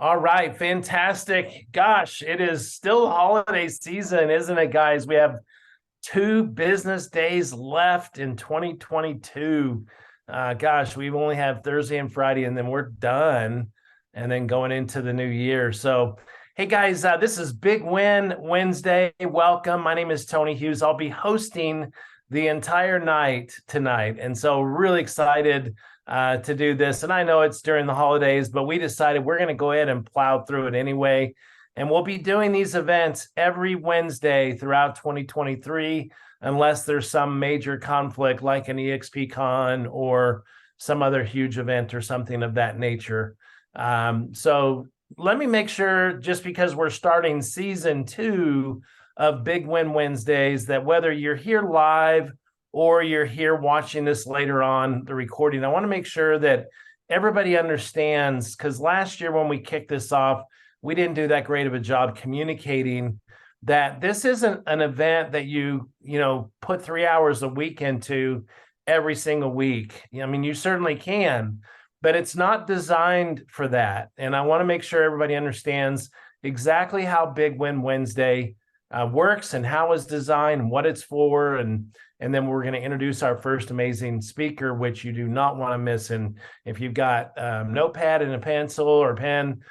All right, fantastic. Gosh, it is still holiday season, isn't it, guys? We have 2 business days left in 2022. Gosh, we only have Thursday and Friday, and then we're done, and then going into the new year. So, hey, guys, this is Big Win Wednesday. Welcome. My name is Tony Hughes. I'll be hosting the entire night tonight, and so really excited to do this. And I know it's during the holidays, but we decided we're going to go ahead and plow through it anyway. And we'll be doing these events every Wednesday throughout 2023, unless there's some major conflict like an EXP Con or some other huge event or something of that nature. So let me make sure, just because we're starting season 2 of Big Win Wednesdays, that whether you're here live or you're here watching this later on the recording, I want to make sure that everybody understands, because last year when we kicked this off, we didn't do that great of a job communicating that this isn't an event that you put 3 hours a week into every single week. I mean, you certainly can, but it's not designed for that. And I want to make sure everybody understands exactly how Big Win Wednesday works and how it's designed and what it's for. And then we're going to introduce our first amazing speaker, which you do not want to miss. And if you've got a notepad and a pencil or pen,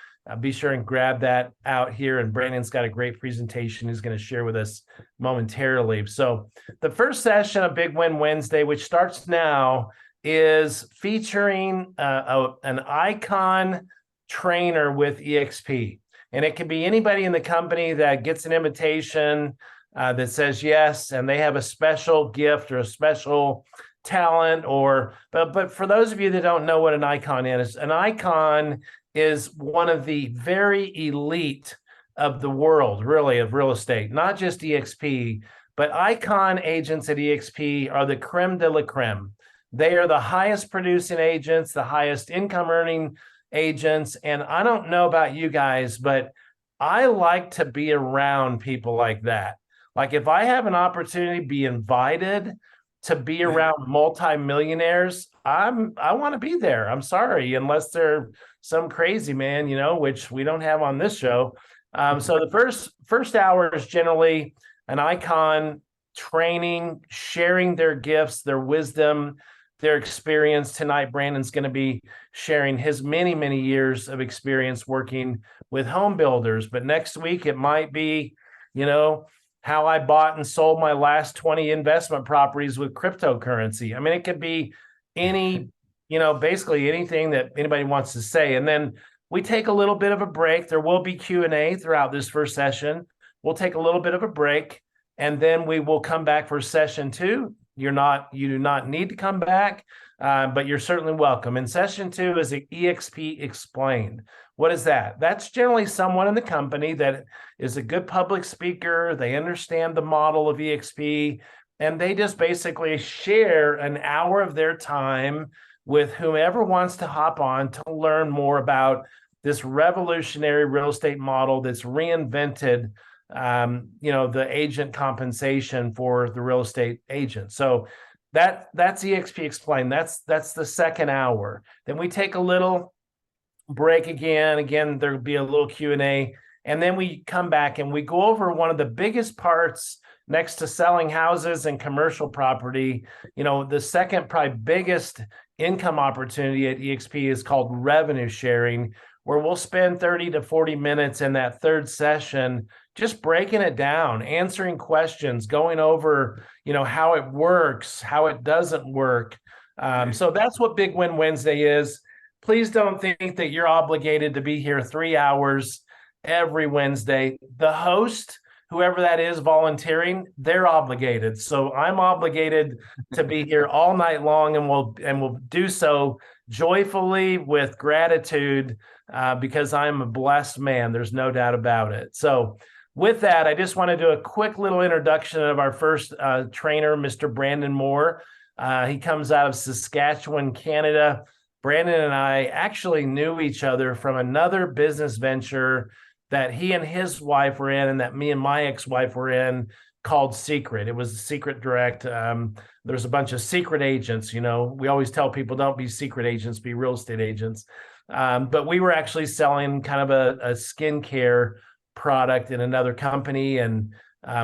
be sure and grab that out here. And Brandon's got a great presentation he's going to share with us momentarily. So the first session of Big Win Wednesday, which starts now, is featuring an icon trainer with EXP. And it can be anybody in the company that gets an invitation that says yes, and they have a special gift or a special talent. But for those of you that don't know what an icon is, an icon is one of the very elite of the world, really, of real estate, not just EXP, but icon agents at EXP are the creme de la creme. They are the highest producing agents, the highest income earning agents. And I don't know about you guys, but I like to be around people like that. Like, if I have an opportunity to be invited to be around multimillionaires, I want to be there. I'm sorry, unless they're some crazy man, which we don't have on this show. So the first hour is generally an icon training, sharing their gifts, their wisdom, their experience. Tonight, Brandon's going to be sharing his many, many years of experience working with home builders. But next week, it might be, how I bought and sold my last 20 investment properties with cryptocurrency. I mean, it could be basically anything that anybody wants to say. And then we take a little bit of a break. There will be Q&A throughout this first session. We'll take a little bit of a break, and then we will come back for session 2. You do not need to come back, but you're certainly welcome. And session 2 is EXP Explained. What is that? That's generally someone in the company that is a good public speaker. They understand the model of EXP, and they just basically share an hour of their time with whomever wants to hop on to learn more about this revolutionary real estate model that's reinvented the agent compensation for the real estate agent. So that's EXP Explained. That's the second hour. Then we take a little break again. There'll be a little Q&A, and then we come back and we go over one of the biggest parts next to selling houses and commercial property. The second probably biggest income opportunity at EXP is called revenue sharing, where we'll spend 30 to 40 minutes in that third session just breaking it down, answering questions, going over, how it works, how it doesn't work. So that's what Big Win Wednesday is. Please don't think that you're obligated to be here 3 hours every Wednesday. The host, whoever that is volunteering, they're obligated. So I'm obligated to be here all night long, and we'll do so joyfully with gratitude, because I'm a blessed man. There's no doubt about it. So with that, I just want to do a quick little introduction of our first trainer, Mr. Brandon Moore. He comes out of Saskatchewan, Canada. Brandon and I actually knew each other from another business venture that he and his wife were in, and that me and my ex-wife were in, called Secret. It was Secret Direct. There's a bunch of secret agents. We always tell people, don't be secret agents, be real estate agents. But we were actually selling kind of a skincare product in another company, and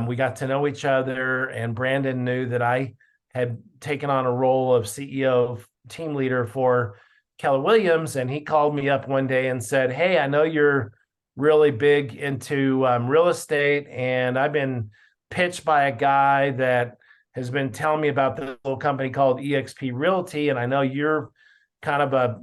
we got to know each other. And Brandon knew that I had taken on a role of CEO, team leader for Keller Williams, and he called me up one day and said, "Hey, I know you're really big into real estate, and I've been pitched by a guy that has been telling me about this little company called EXP Realty, and I know you're kind of a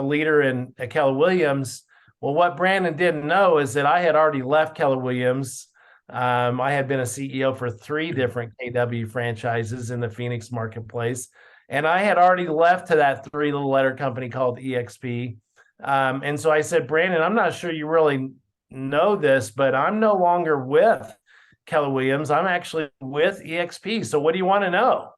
leader in at Keller Williams." Well, what Brandon didn't know is that I had already left Keller Williams. I had been a CEO for three different KW franchises in the Phoenix marketplace, and I had already left to that three little letter company called EXP. And so I said, Brandon, I'm not sure you really know this, but I'm no longer with Keller Williams. I'm actually with EXP. So what do you want to know?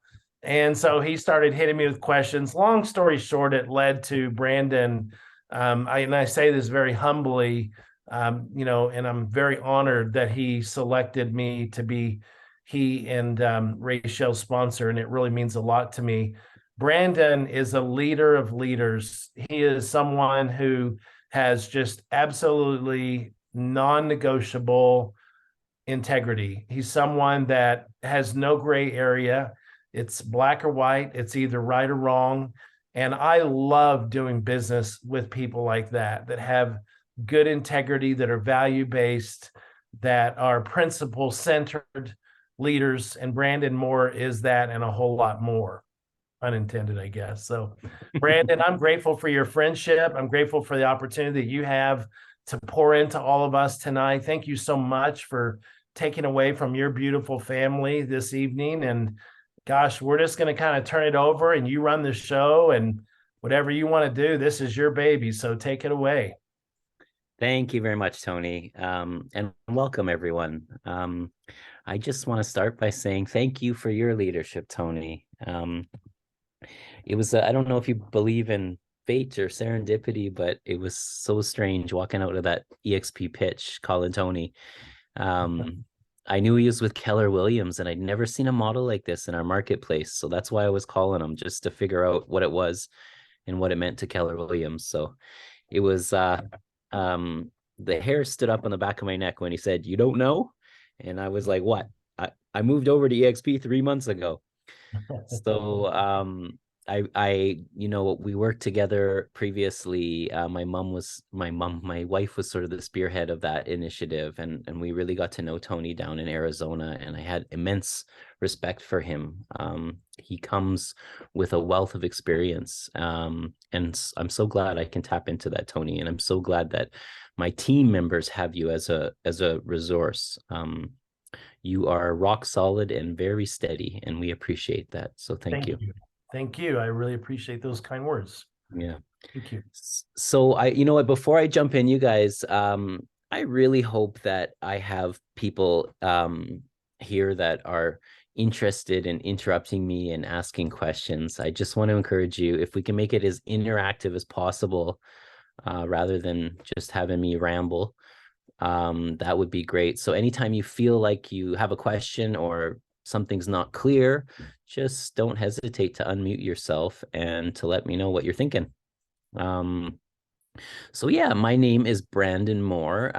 And so he started hitting me with questions. Long story short, it led to Brandon. And I say this very humbly, and I'm very honored that he selected me to be he and Rachel's sponsor, and it really means a lot to me. Brandon is a leader of leaders. He is someone who has just absolutely non-negotiable integrity. He's someone that has no gray area. It's black or white, it's either right or wrong. And I love doing business with people like that, that have good integrity, that are value based, that are principle centered leaders. And Brandon Moore is that and a whole lot more, unintended, I guess. So, Brandon, I'm grateful for your friendship. I'm grateful for the opportunity that you have to pour into all of us tonight. Thank you so much for taking away from your beautiful family this evening. And gosh, we're just going to kind of turn it over and you run the show, and whatever you want to do, this is your baby. So take it away. Thank you very much, Tony. And welcome, everyone. I just want to start by saying thank you for your leadership, Tony. It was, I don't know if you believe in fate or serendipity, but it was so strange walking out of that EXP pitch, calling Tony. I knew he was with Keller Williams, and I'd never seen a model like this in our marketplace. So that's why I was calling him, just to figure out what it was and what it meant to Keller Williams. So it was the hair stood up on the back of my neck when he said, "You don't know?" And I was like, "What? I moved over to EXP 3 months ago." So we worked together previously. My wife was sort of the spearhead of that initiative, and we really got to know Tony down in Arizona, and I had immense respect for him. He comes with a wealth of experience, and I'm so glad I can tap into that, Tony, and I'm so glad that my team members have you as a resource. You are rock solid and very steady, and we appreciate that. So thank you. Thank you. I really appreciate those kind words. Yeah. Thank you. So you know what, before I jump in, you guys, I really hope that I have people here that are interested in interrupting me and asking questions. I just want to encourage you, if we can make it as interactive as possible, rather than just having me ramble. That would be great. So anytime you feel like you have a question or something's not clear, just don't hesitate to unmute yourself and to let me know what you're thinking. So yeah, my name is Brandon Moore.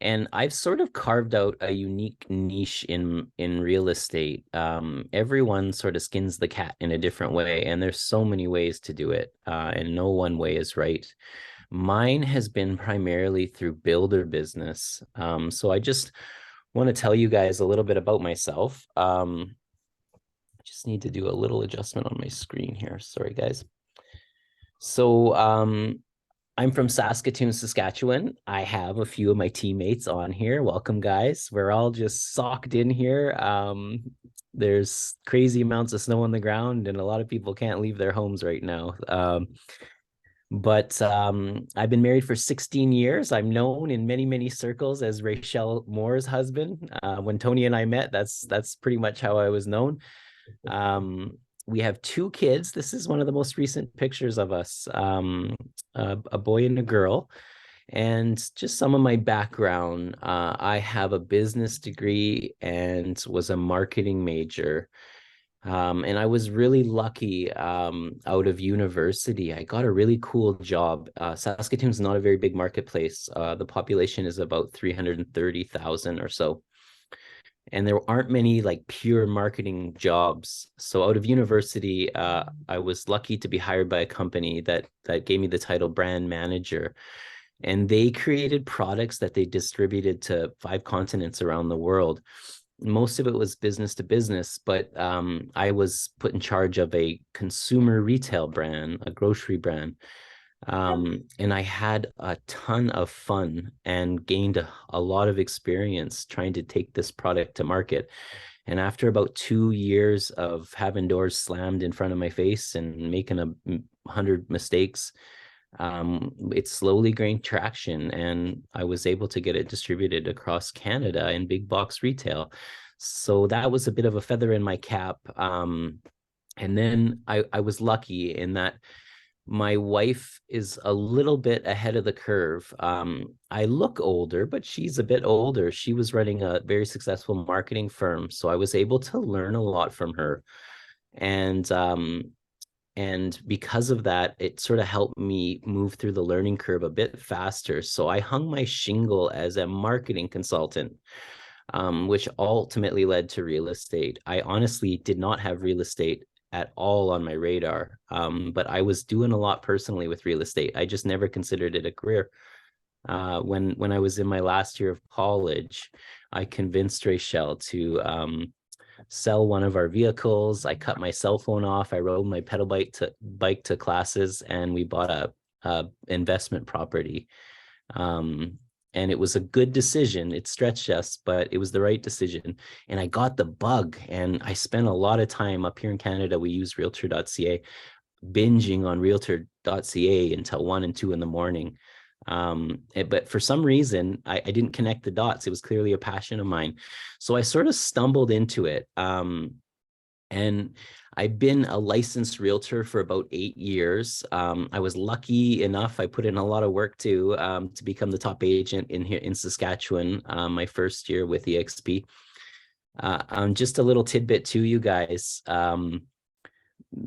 And I've sort of carved out a unique niche in real estate. Everyone sort of skins the cat in a different way, and there's so many ways to do it, and no one way is right. Mine has been primarily through builder business. So I just want to tell you guys a little bit about myself. I just need to do a little adjustment on my screen here. Sorry, guys. So I'm from Saskatoon, Saskatchewan. I have a few of my teammates on here. Welcome, guys. We're all just socked in here. There's crazy amounts of snow on the ground, and a lot of people can't leave their homes right now. But I've been married for 16 years. I'm known in many, many circles as Rachel Moore's husband. When Tony and I met, that's pretty much how I was known. We have 2 kids. This is one of the most recent pictures of us, a boy and a girl. And just some of my background, I have a business degree and was a marketing major. And I was really lucky out of university. I got a really cool job. Saskatoon's not a very big marketplace. The population is about 330,000 or so. And there aren't many like pure marketing jobs. So out of university, I was lucky to be hired by a company that gave me the title brand manager. And they created products that they distributed to 5 continents around the world. Most of it was business to business, but I was put in charge of a consumer retail brand, a grocery brand. And I had a ton of fun and gained a lot of experience trying to take this product to market. And after about 2 years of having doors slammed in front of my face and making 100 mistakes, it slowly gained traction, and I was able to get it distributed across Canada in big box retail. So that was a bit of a feather in my cap. And then I was lucky in that my wife is a little bit ahead of the curve. I look older, but she's a bit older. She was running a very successful marketing firm, so I was able to learn a lot from her. And because of that, it sort of helped me move through the learning curve a bit faster. So I hung my shingle as a marketing consultant, which ultimately led to real estate. I honestly did not have real estate at all on my radar, but I was doing a lot personally with real estate. I just never considered it a career. When I was in my last year of college, I convinced Rachel to sell one of our vehicles. I cut my cell phone off. I rode my pedal bike to classes, and we bought a investment property. And it was a good decision. It stretched us, but it was the right decision. And I got the bug, and I spent a lot of time up here in Canada. We use realtor.ca, binging on realtor.ca until 1 and 2 in the morning. But for some reason, I didn't connect the dots. It was clearly a passion of mine. So I sort of stumbled into it. And I've been a licensed realtor for about 8 years. I was lucky enough. I put in a lot of work to become the top agent in here in Saskatchewan, my first year with EXP. Just a little tidbit to you guys.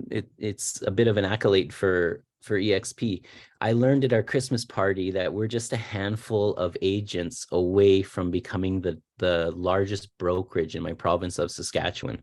It's a bit of an accolade for EXP. I learned at our Christmas party that we're just a handful of agents away from becoming the largest brokerage in my province of Saskatchewan.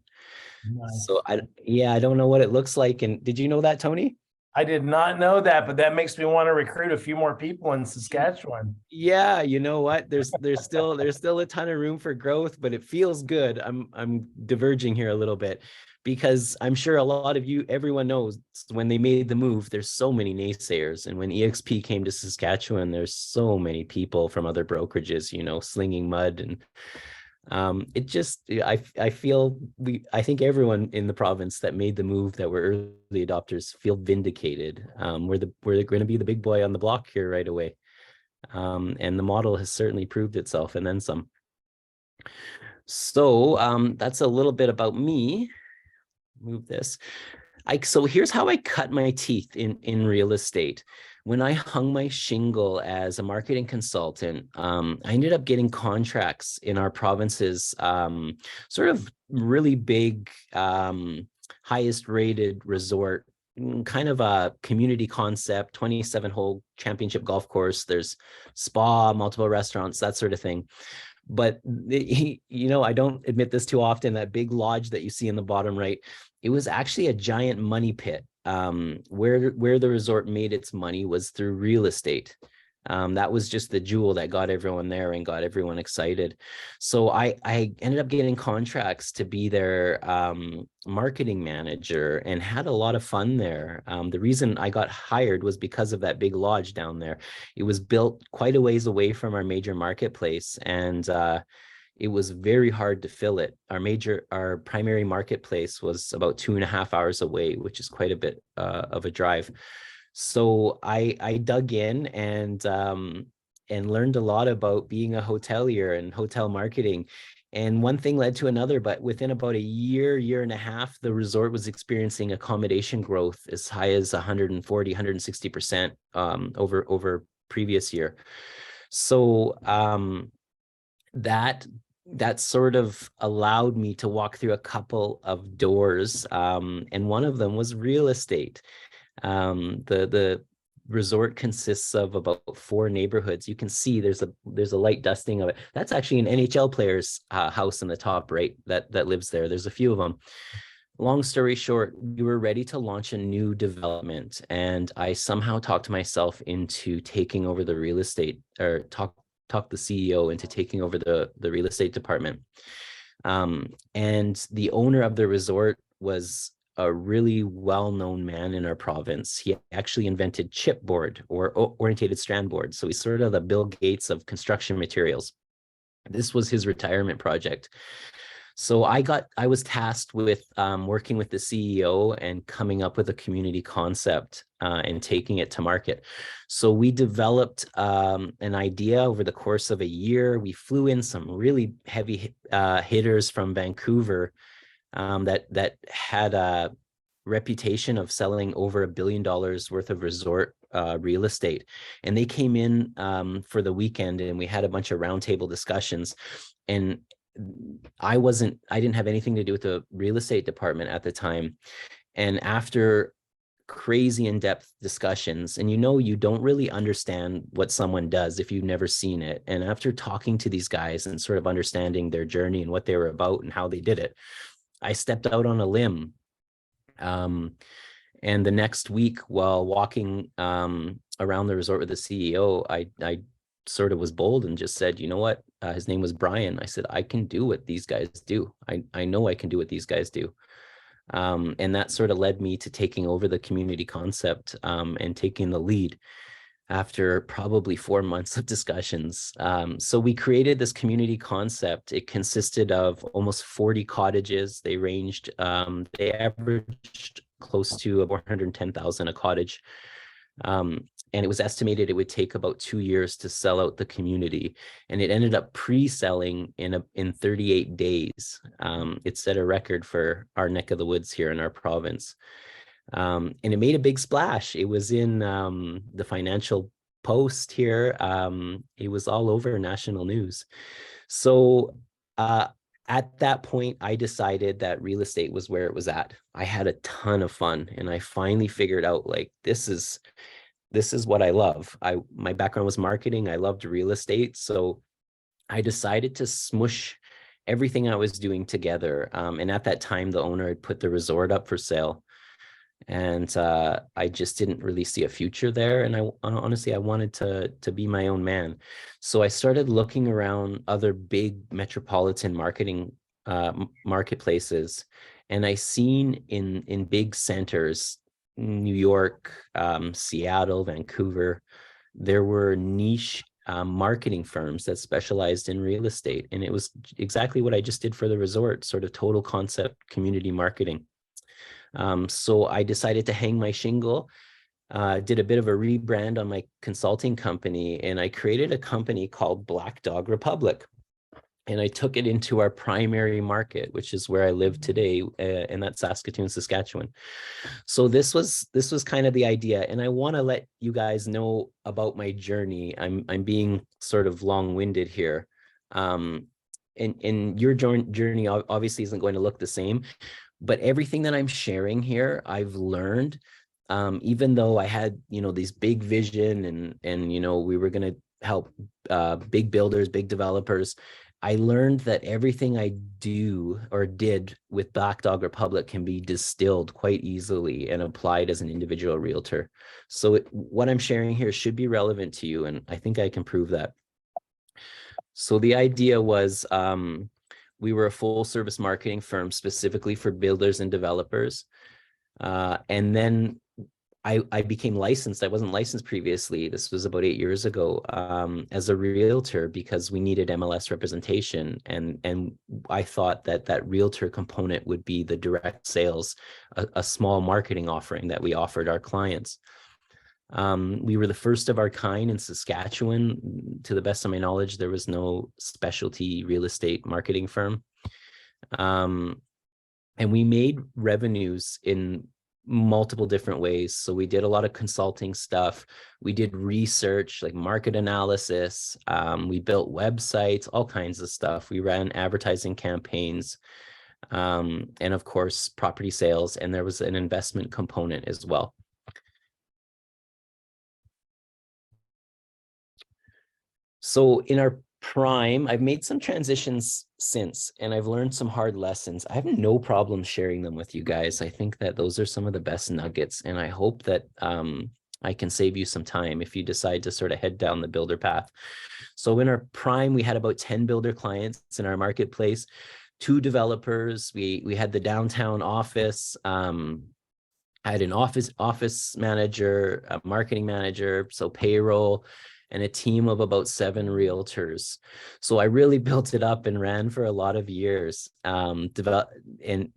So Nice. I don't know what it looks like. And did you know that, Tony? I did not know that, but that makes me want to recruit a few more people in Saskatchewan. Yeah, you know what? There's still a ton of room for growth, but it feels good. I'm diverging here a little bit because I'm sure a lot of you, everyone knows when they made the move, there's so many naysayers. And when EXP came to Saskatchewan, there's so many people from other brokerages, slinging mud. And it just I feel I think everyone in the province that made the move that were early adopters feel vindicated. We're going to be the big boy on the block here right away. And the model has certainly proved itself and then some. So that's a little bit about me. Move this. So here's how I cut my teeth in real estate. When I hung my shingle as a marketing consultant, I ended up getting contracts in our province's sort of really big, highest rated resort, kind of a community concept, 27-hole championship golf course. There's spa, multiple restaurants, that sort of thing. But I don't admit this too often, that big lodge that you see in the bottom right, it was actually a giant money pit. Where the resort made its money was through real estate. That was just the jewel that got everyone there and got everyone excited. So I ended up getting contracts to be their marketing manager and had a lot of fun there. The reason I got hired was because of that big lodge down there. It was built quite a ways away from our major marketplace, and it was very hard to fill it. Our primary marketplace was about 2.5 hours away, which is quite a bit of a drive. So I dug in and learned a lot about being a hotelier and hotel marketing. And one thing led to another, but within about a year and a half, the resort was experiencing accommodation growth as high as 140, 160% over previous year. So that that sort of allowed me to walk through a couple of doors, and one of them was real estate. The resort consists of about 4 neighborhoods. You can see there's a light dusting of it. That's actually an NHL player's house in the top right that lives there. There's a few of them. Long story short, we were ready to launch a new development, and I somehow talked myself into taking over the real estate, or talk the CEO into taking over the real estate department. And the owner of the resort was a really well-known man in our province. He actually invented chipboard, or orientated strand board. So he's sort of the Bill Gates of construction materials. This was his retirement project. So I was tasked with working with the CEO and coming up with a community concept and taking it to market. So we developed an idea over the course of a year. We flew in some really heavy hitters from Vancouver that had a reputation of selling over $1 billion worth of resort real estate. And they came in for the weekend, and we had a bunch of roundtable discussions. And I didn't have anything to do with the real estate department at the time. And after crazy in-depth discussions, and you don't really understand what someone does if you've never seen it. And after talking to these guys and sort of understanding their journey and what they were about and how they did it, I stepped out on a limb. And the next week, while walking around the resort with the CEO, I sort of was bold and just said, you know what? His name was Brian. I said, I can do what these guys do. I know I can do what these guys do. And that sort of led me to taking over the community concept and taking the lead after probably 4 months of discussions. So we created this community concept. It consisted of almost 40 cottages. They averaged close to 410,000 a cottage. And it was estimated it would take about 2 years to sell out the community. And it ended up pre-selling in 38 days. It set a record for our neck of the woods here in our province. And it made a big splash. It was in the Financial Post here. It was all over national news. So at that point, I decided that real estate was where it was at. I had a ton of fun, and I finally figured out, like, this is what I love. My background was marketing. I loved real estate. So I decided to smush everything I was doing together. And at that time, the owner had put the resort up for sale. And I just didn't really see a future there. And I honestly, I wanted to be my own man. So I started looking around other big metropolitan marketplaces. And I seen in big centers, New York, Seattle, Vancouver, there were niche marketing firms that specialized in real estate. And it was exactly what I just did for the resort, sort of total concept community marketing. So I decided to hang my shingle, did a bit of a rebrand on my consulting company, and I created a company called Black Dog Republic. And I took it into our primary market, which is where I live today, and that's Saskatoon, Saskatchewan. So this was kind of the idea, and I want to let you guys know about my journey. I'm being sort of long-winded here, and your journey obviously isn't going to look the same, but everything that I'm sharing here, I've learned. Even though I had these big vision and we were going to help big builders, big developers. I learned that everything I do or did with Black Dog Republic can be distilled quite easily and applied as an individual realtor. So what I'm sharing here should be relevant to you, and I think I can prove that. So the idea was we were a full service marketing firm specifically for builders and developers. And then I became licensed. I wasn't licensed previously. This was about 8 years ago, as a realtor, because we needed MLS representation. And I thought that realtor component would be the direct sales, a small marketing offering that we offered our clients. We were the first of our kind in Saskatchewan. To the best of my knowledge, there was no specialty real estate marketing firm. And we made revenues in multiple different ways. So we did a lot of consulting stuff. We did research, like market analysis. We built websites, all kinds of stuff. We ran advertising campaigns, and of course, property sales. And there was an investment component as well. So in our prime, I've made some transitions since, and I've learned some hard lessons. I have no problem sharing them with you guys. I think that those are some of the best nuggets, and I hope that I can save you some time if you decide to sort of head down the builder path. So in our prime, we had about 10 builder clients in our marketplace, 2 developers. We had the downtown office. I had an office manager, a marketing manager, so payroll, and a team of about 7 realtors. So I really built it up and ran for a lot of years. And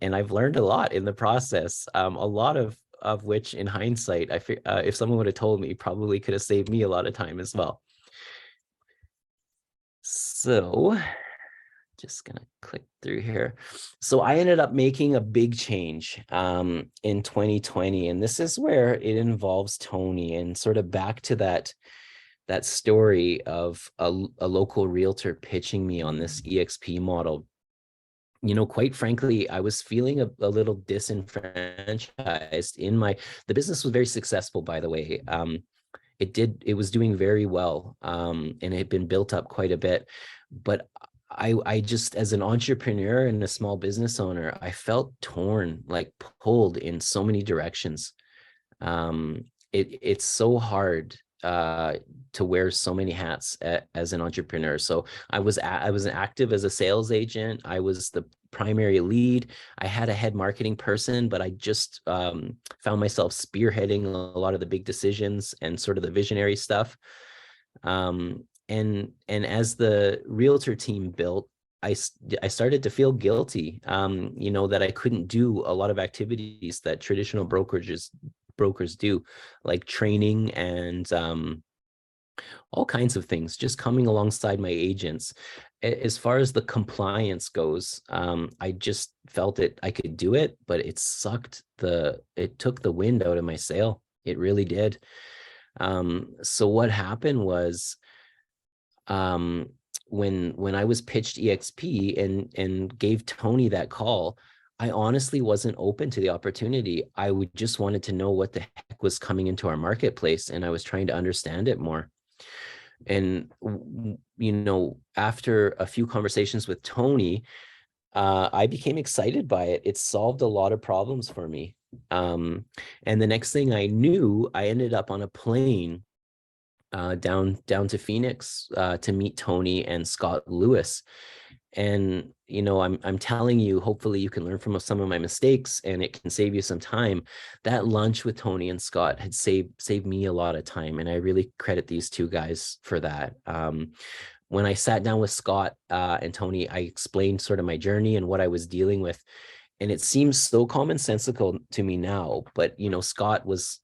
I've learned a lot in the process. A lot of which, in hindsight, if someone would have told me, probably could have saved me a lot of time as well. So just gonna click through here. So I ended up making a big change in 2020, and this is where it involves Tony, and sort of back to that story of a local realtor pitching me on this EXP model. Quite frankly, I was feeling a little disenfranchised in the business was very successful, by the way. It was doing very well, and it had been built up quite a bit, but I just, as an entrepreneur and a small business owner, I felt torn, like pulled in so many directions. It's so hard to wear so many hats as an entrepreneur. So I was active as a sales agent. I was the primary lead. I had a head marketing person, but I just found myself spearheading a lot of the big decisions and sort of the visionary stuff. And as the realtor team built, I started to feel guilty, that I couldn't do a lot of activities that traditional brokers do, like training and all kinds of things, just coming alongside my agents. As far as the compliance goes, I just felt I could do it, but it took the wind out of my sail. It really did. So what happened was, when I was pitched EXP and gave Tony that call, I honestly wasn't open to the opportunity. I just wanted to know what the heck was coming into our marketplace, and I was trying to understand it more. And after a few conversations with Tony, I became excited by it. It solved a lot of problems for me. And the next thing I knew, I ended up on a plane down to Phoenix to meet Tony and Scott Lewis. And I'm telling you, hopefully you can learn from some of my mistakes, and it can save you some time. That lunch with Tony and Scott had saved me a lot of time, and I really credit these 2 guys for that. When I sat down with Scott and Tony, I explained sort of my journey and what I was dealing with, and it seems so commonsensical to me now. But Scott was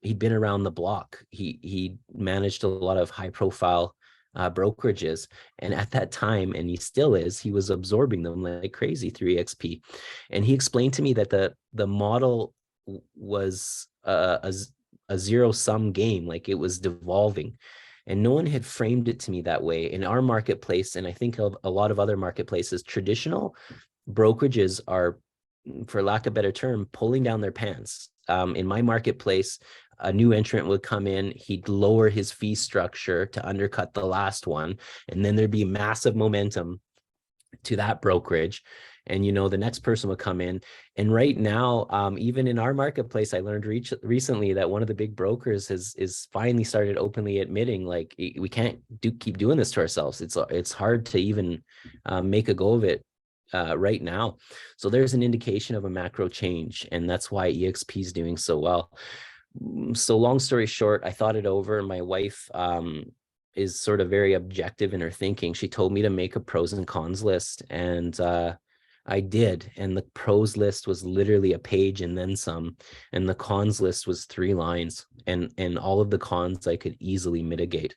he'd been around the block. He managed a lot of high profile brokerages, and at that time, and he still is, he was absorbing them like crazy through EXP. And he explained to me that the model was a zero-sum game, like it was devolving, and no one had framed it to me that way. In our marketplace, and I think of a lot of other marketplaces, traditional brokerages are, for lack of a better term, pulling down their pants. In my marketplace, a new entrant would come in, he'd lower his fee structure to undercut the last one, and then there'd be massive momentum to that brokerage. And the next person would come in. And right now, even in our marketplace, I learned recently that one of the big brokers is finally started openly admitting, like, we can't keep doing this to ourselves. It's hard to even make a go of it right now. So there's an indication of a macro change, and that's why EXP is doing so well. So long story short, I thought it over. My wife is sort of very objective in her thinking. She told me to make a pros and cons list, and I did. And the pros list was literally a page and then some, and the cons list was 3 lines, and all of the cons I could easily mitigate.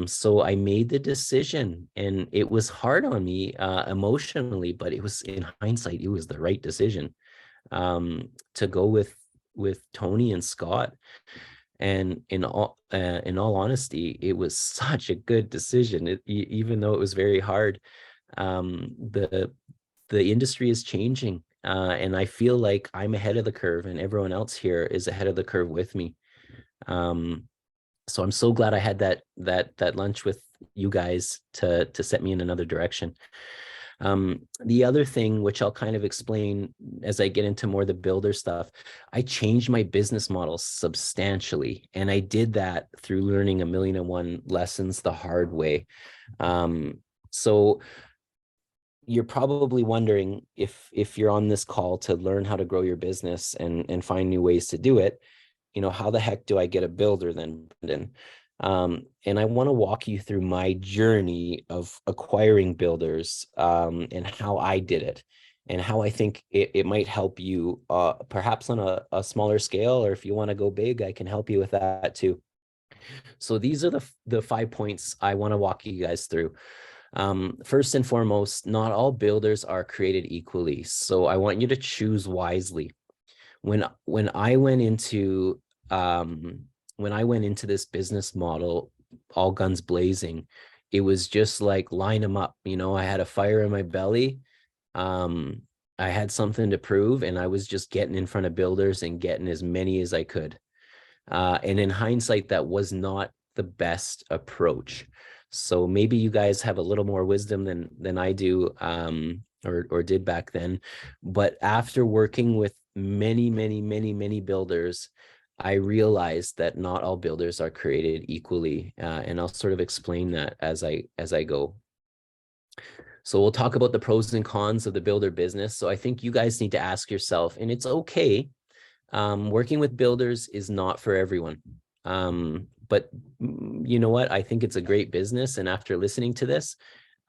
So I made the decision, and it was hard on me emotionally, but it was, in hindsight, it was the right decision. to go with Tony and Scott. And in all honesty, it was such a good decision. Even though it was very hard, the industry is changing, and I feel like I'm ahead of the curve, and everyone else here is ahead of the curve with me. Um, so I'm so glad I had that lunch with you guys to set me in another direction. The other thing, which I'll kind of explain as I get into more of the builder stuff, I changed my business model substantially. And I did that through learning a million and one lessons the hard way. So you're probably wondering, if you're on this call to learn how to grow your business and find new ways to do it, how the heck do I get a builder then, Brendan? And I want to walk you through my journey of acquiring builders, and how I did it, and how I think it might help you, perhaps on a smaller scale, or if you want to go big, I can help you with that too. So these are the 5 points I want to walk you guys through. First and foremost, not all builders are created equally. So I want you to choose wisely. When I went into this business model, all guns blazing, it was just like line them up. I had a fire in my belly. Um, I had something to prove, and I was just getting in front of builders and getting as many as I could. And in hindsight, that was not the best approach. So maybe you guys have a little more wisdom than I do, or did back then. But after working with many, many, many, many builders, I realized that not all builders are created equally, and I'll sort of explain that as I go. So we'll talk about the pros and cons of the builder business. So I think you guys need to ask yourself, and it's okay, working with builders is not for everyone. But you know what? I think it's a great business. And after listening to this,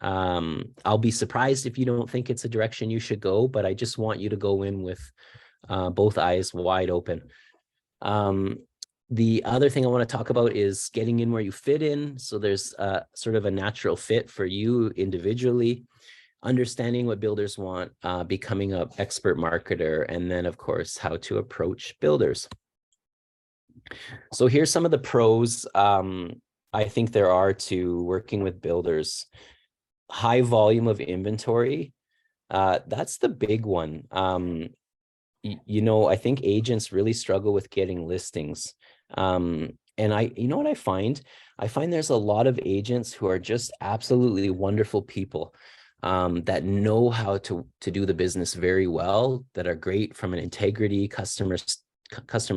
I'll be surprised if you don't think it's a direction you should go, but I just want you to go in with both eyes wide open. The other thing I want to talk about is getting in where you fit in. So there's sort of a natural fit for you individually, understanding what builders want, becoming an expert marketer, and then, of course, how to approach builders. So here's some of the pros I think there are to working with builders. High volume of inventory. That's the big one. I think agents really struggle with getting listings. And what I find? I find there's a lot of agents who are just absolutely wonderful people, that know how to do the business very well, that are great from an integrity, customer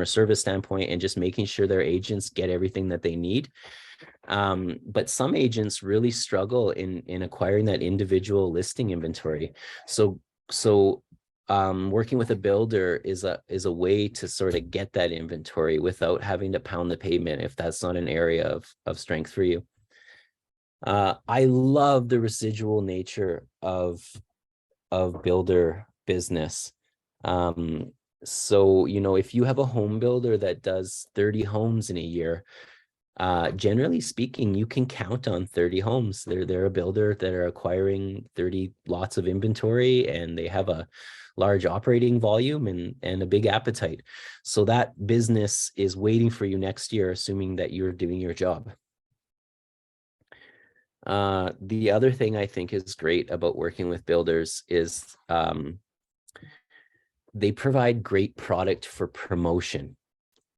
service standpoint, and just making sure their agents get everything that they need. But some agents really struggle in acquiring that individual listing inventory. So working with a builder is a way to sort of get that inventory without having to pound the pavement if that's not an area of strength for you. I love the residual nature of builder business. So if you have a home builder that does 30 homes in a year, generally speaking, you can count on 30 homes. They're a builder that are acquiring 30 lots of inventory, and they have a large operating volume and a big appetite. So that business is waiting for you next year, assuming that you're doing your job. The other thing I think is great about working with builders is they provide great product for promotion.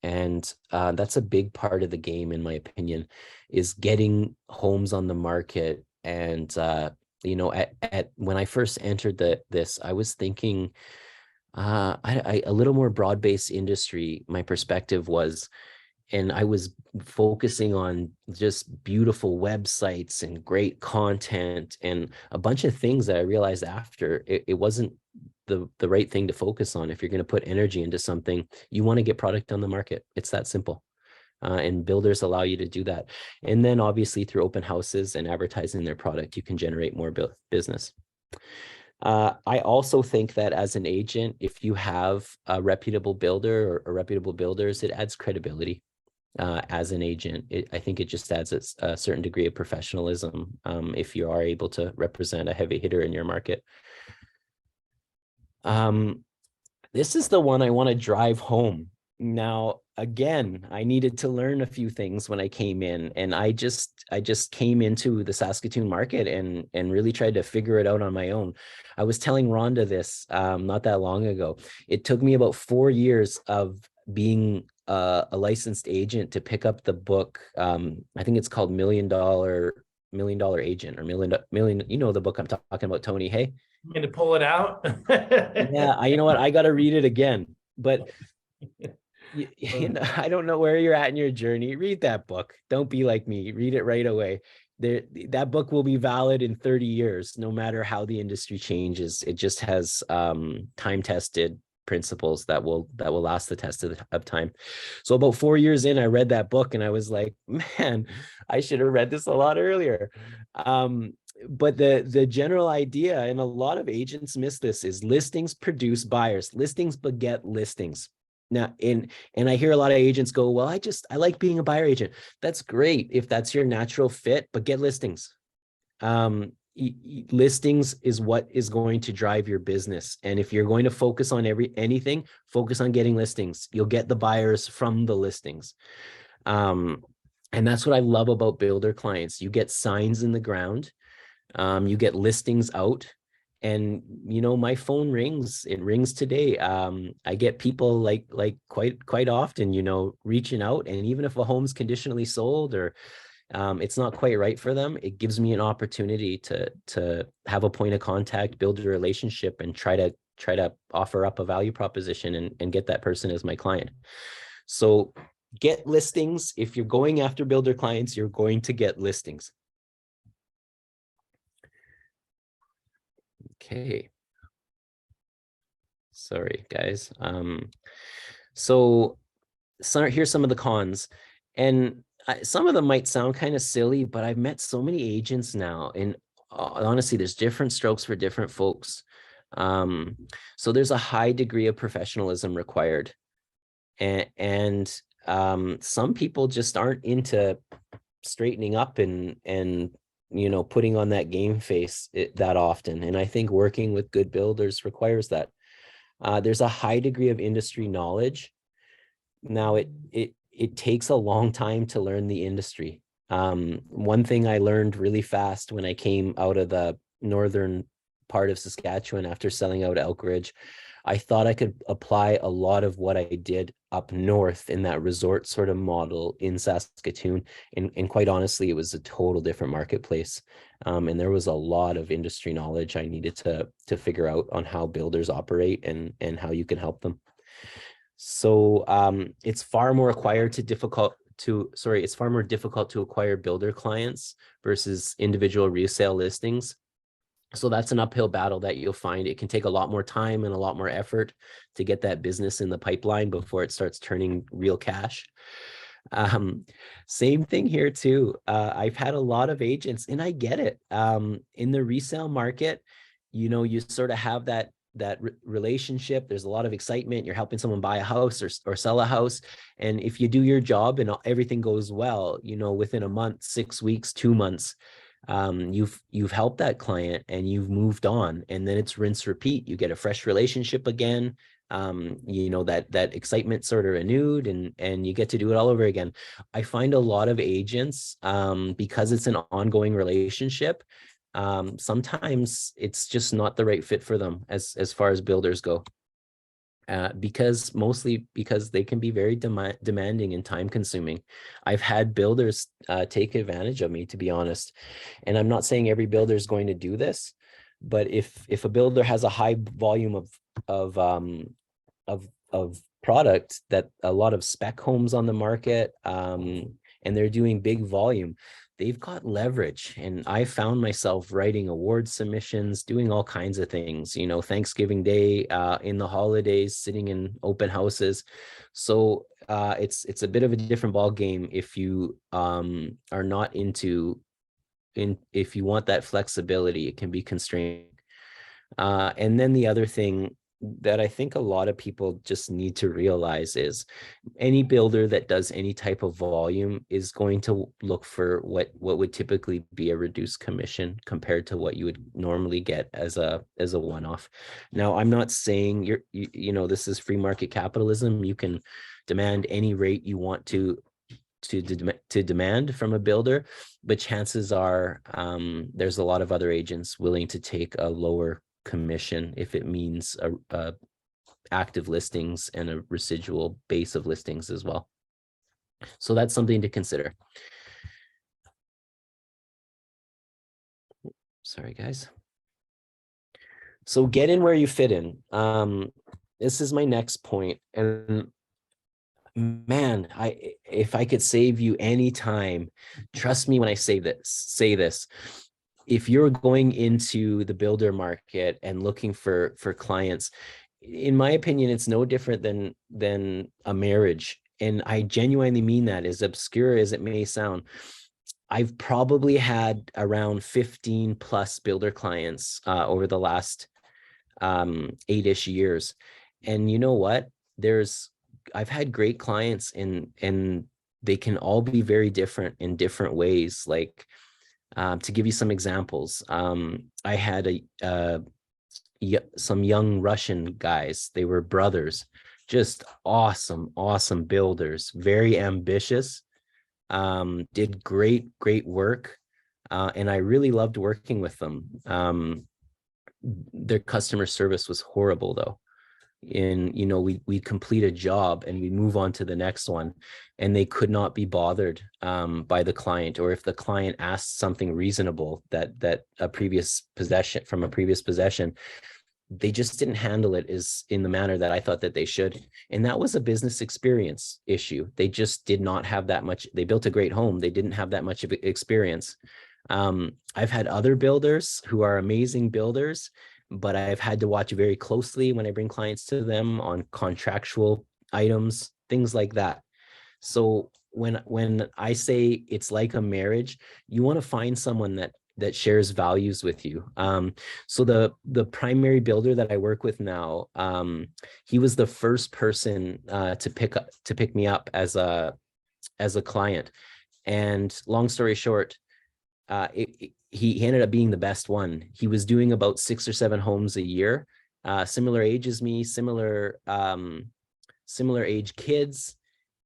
And that's a big part of the game, in my opinion, is getting homes on the market. And when I first entered this, I was thinking a little more broad-based industry. My perspective was, and I was focusing on just beautiful websites and great content and a bunch of things that I realized after it wasn't the right thing to focus on. If you're going to put energy into something, you want to get product on the market. It's that simple. And builders allow you to do that. And then obviously through open houses and advertising their product, you can generate more business. I also think that as an agent, if you have a reputable builder or reputable builders, it adds credibility. As an agent, I think it just adds a certain degree of professionalism, if you are able to represent a heavy hitter in your market. This is the one I want to drive home. Now, again, I needed to learn a few things when I came in, and I just came into the Saskatoon market and really tried to figure it out on my own. I was telling Rhonda this not that long ago. It took me about 4 years of being a licensed agent to pick up the book. I think it's called Million Dollar Agent or Million. You know the book I'm talking about, Tony. Hey. I'm going to pull it out. Yeah, you know what? I got to read it again. But I don't know where you're at in your journey. Read that book. Don't be like me. Read it right away. There, that book will be valid in 30 years, no matter how the industry changes. It just has time-tested principles that will last the test of time. So about 4 years in, I read that book and I was like, man, I should have read this a lot earlier. But the general idea, and a lot of agents miss this, is listings produce buyers. Listings beget listings. Now, and I hear a lot of agents go, well, I like being a buyer agent. That's great if that's your natural fit, but get listings. Listings is what is going to drive your business. And if you're going to focus on anything, focus on getting listings. You'll get the buyers from the listings. And that's what I love about builder clients. You get signs in the ground, you get listings out, and my phone rings. It rings today. I get people like quite often, reaching out, and even if a home's conditionally sold or it's not quite right for them, it gives me an opportunity to have a point of contact, build a relationship, and try to offer up a value proposition and get that person as my client. So get listings. If you're going after builder clients, you're going to get listings. Okay. Sorry, guys. So here's some of the cons. And some of them might sound kind of silly, but I've met so many agents now. And honestly, there's different strokes for different folks. So there's a high degree of professionalism required. And some people just aren't into straightening up and putting on that game face that often. And I think working with good builders requires that. There's a high degree of industry knowledge. Now, it takes a long time to learn the industry. One thing I learned really fast when I came out of the northern part of Saskatchewan after selling out Elkridge, I thought I could apply a lot of what I did up north in that resort sort of model in Saskatoon. And quite honestly, it was a total different marketplace. And there was a lot of industry knowledge I needed to figure out on how builders operate and how you can help them. So it's far more difficult to acquire builder clients versus individual resale listings. So that's an uphill battle that you'll find. It can take a lot more time and a lot more effort to get that business in the pipeline before it starts turning real cash. Same thing here too. I've had a lot of agents, and I get it. In the resale market, you sort of have that relationship. There's a lot of excitement. You're helping someone buy a house or sell a house. And if you do your job and everything goes well, within a month, 6 weeks, 2 months, you've helped that client and you've moved on, and then it's rinse repeat. You get a fresh relationship again. That excitement sort of renewed, and you get to do it all over again. I find a lot of agents, because it's an ongoing relationship, sometimes it's just not the right fit for them as far as builders go. Mostly because they can be very demanding and time consuming. I've had builders take advantage of me, to be honest. And I'm not saying every builder is going to do this, but if a builder has a high volume of product, that a lot of spec homes on the market, and they're doing big volume, they've got leverage. And I found myself writing award submissions, doing all kinds of things, Thanksgiving Day, in the holidays, sitting in open houses. So it's a bit of a different ball game if you are not if you want that flexibility. It can be constraining. And then the other thing that I think a lot of people just need to realize is any builder that does any type of volume is going to look for what would typically be a reduced commission compared to what you would normally get as a one-off. Now, I'm not saying this is free market capitalism. You can demand any rate you want to demand from a builder, but chances are there's a lot of other agents willing to take a lower commission if it means a active listings and a residual base of listings as well. So that's something to consider. Sorry, guys. So get in where you fit in. This is my next point. And man, if I could save you any time, trust me when I say this. If you're going into the builder market and looking for clients, in my opinion, it's no different than a marriage. And I genuinely mean that, as obscure as it may sound. I've probably had around 15 plus builder clients over the last 8-ish years. And you know what? I've had great clients and they can all be very different in different ways. Like, to give you some examples, I had some young Russian guys. They were brothers, just awesome builders, very ambitious, did great work. And I really loved working with them. Their customer service was horrible though. We'd complete a job and we'd move on to the next one, and they could not be bothered by the client, or if the client asked something reasonable that a previous possession, they just didn't handle it as in the manner that I thought that they should. And that was a business experience issue. They just did not have that much. They built a great home. They didn't have that much of experience. I've had other builders who are amazing builders, but I've had to watch very closely when I bring clients to them on contractual items, things like that. So when I say it's like a marriage, you want to find someone that shares values with you. So the primary builder that I work with now, he was the first person to pick me up as a client. And long story short, he ended up being the best one. He was doing about 6 or 7 homes a year, similar age as me, similar age kids,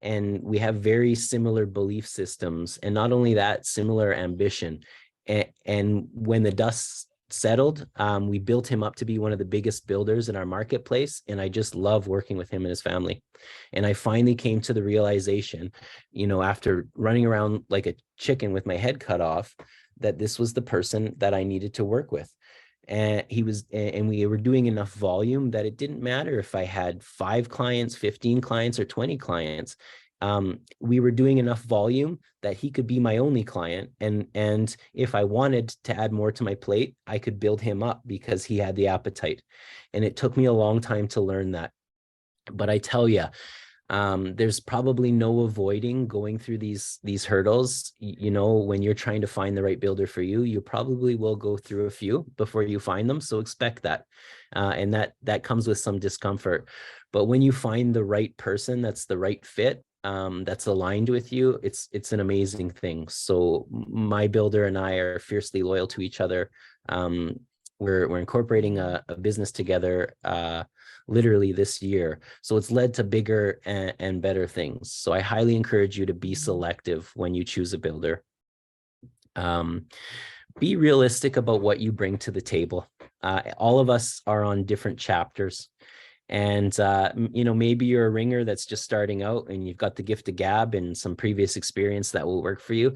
and we have very similar belief systems. And not only that, similar ambition. And when the dust settled, we built him up to be one of the biggest builders in our marketplace. And I just love working with him and his family. And I finally came to the realization, after running around like a chicken with my head cut off, that this was the person that I needed to work with. And we were doing enough volume that it didn't matter if I had 5 clients, 15 clients, or 20 clients. We were doing enough volume that he could be my only client. And if I wanted to add more to my plate, I could build him up because he had the appetite. And it took me a long time to learn that. But I tell you, there's probably no avoiding going through these hurdles. When you're trying to find the right builder for you, you probably will go through a few before you find them. So expect that. And that comes with some discomfort. But when you find the right person, that's the right fit, that's aligned with you, it's an amazing thing. So my builder and I are fiercely loyal to each other. We're incorporating a business together literally this year. So it's led to bigger and better things. So I highly encourage you to be selective when you choose a builder. Be realistic about what you bring to the table. All of us are on different chapters. And, maybe you're a ringer that's just starting out and you've got the gift of gab and some previous experience that will work for you.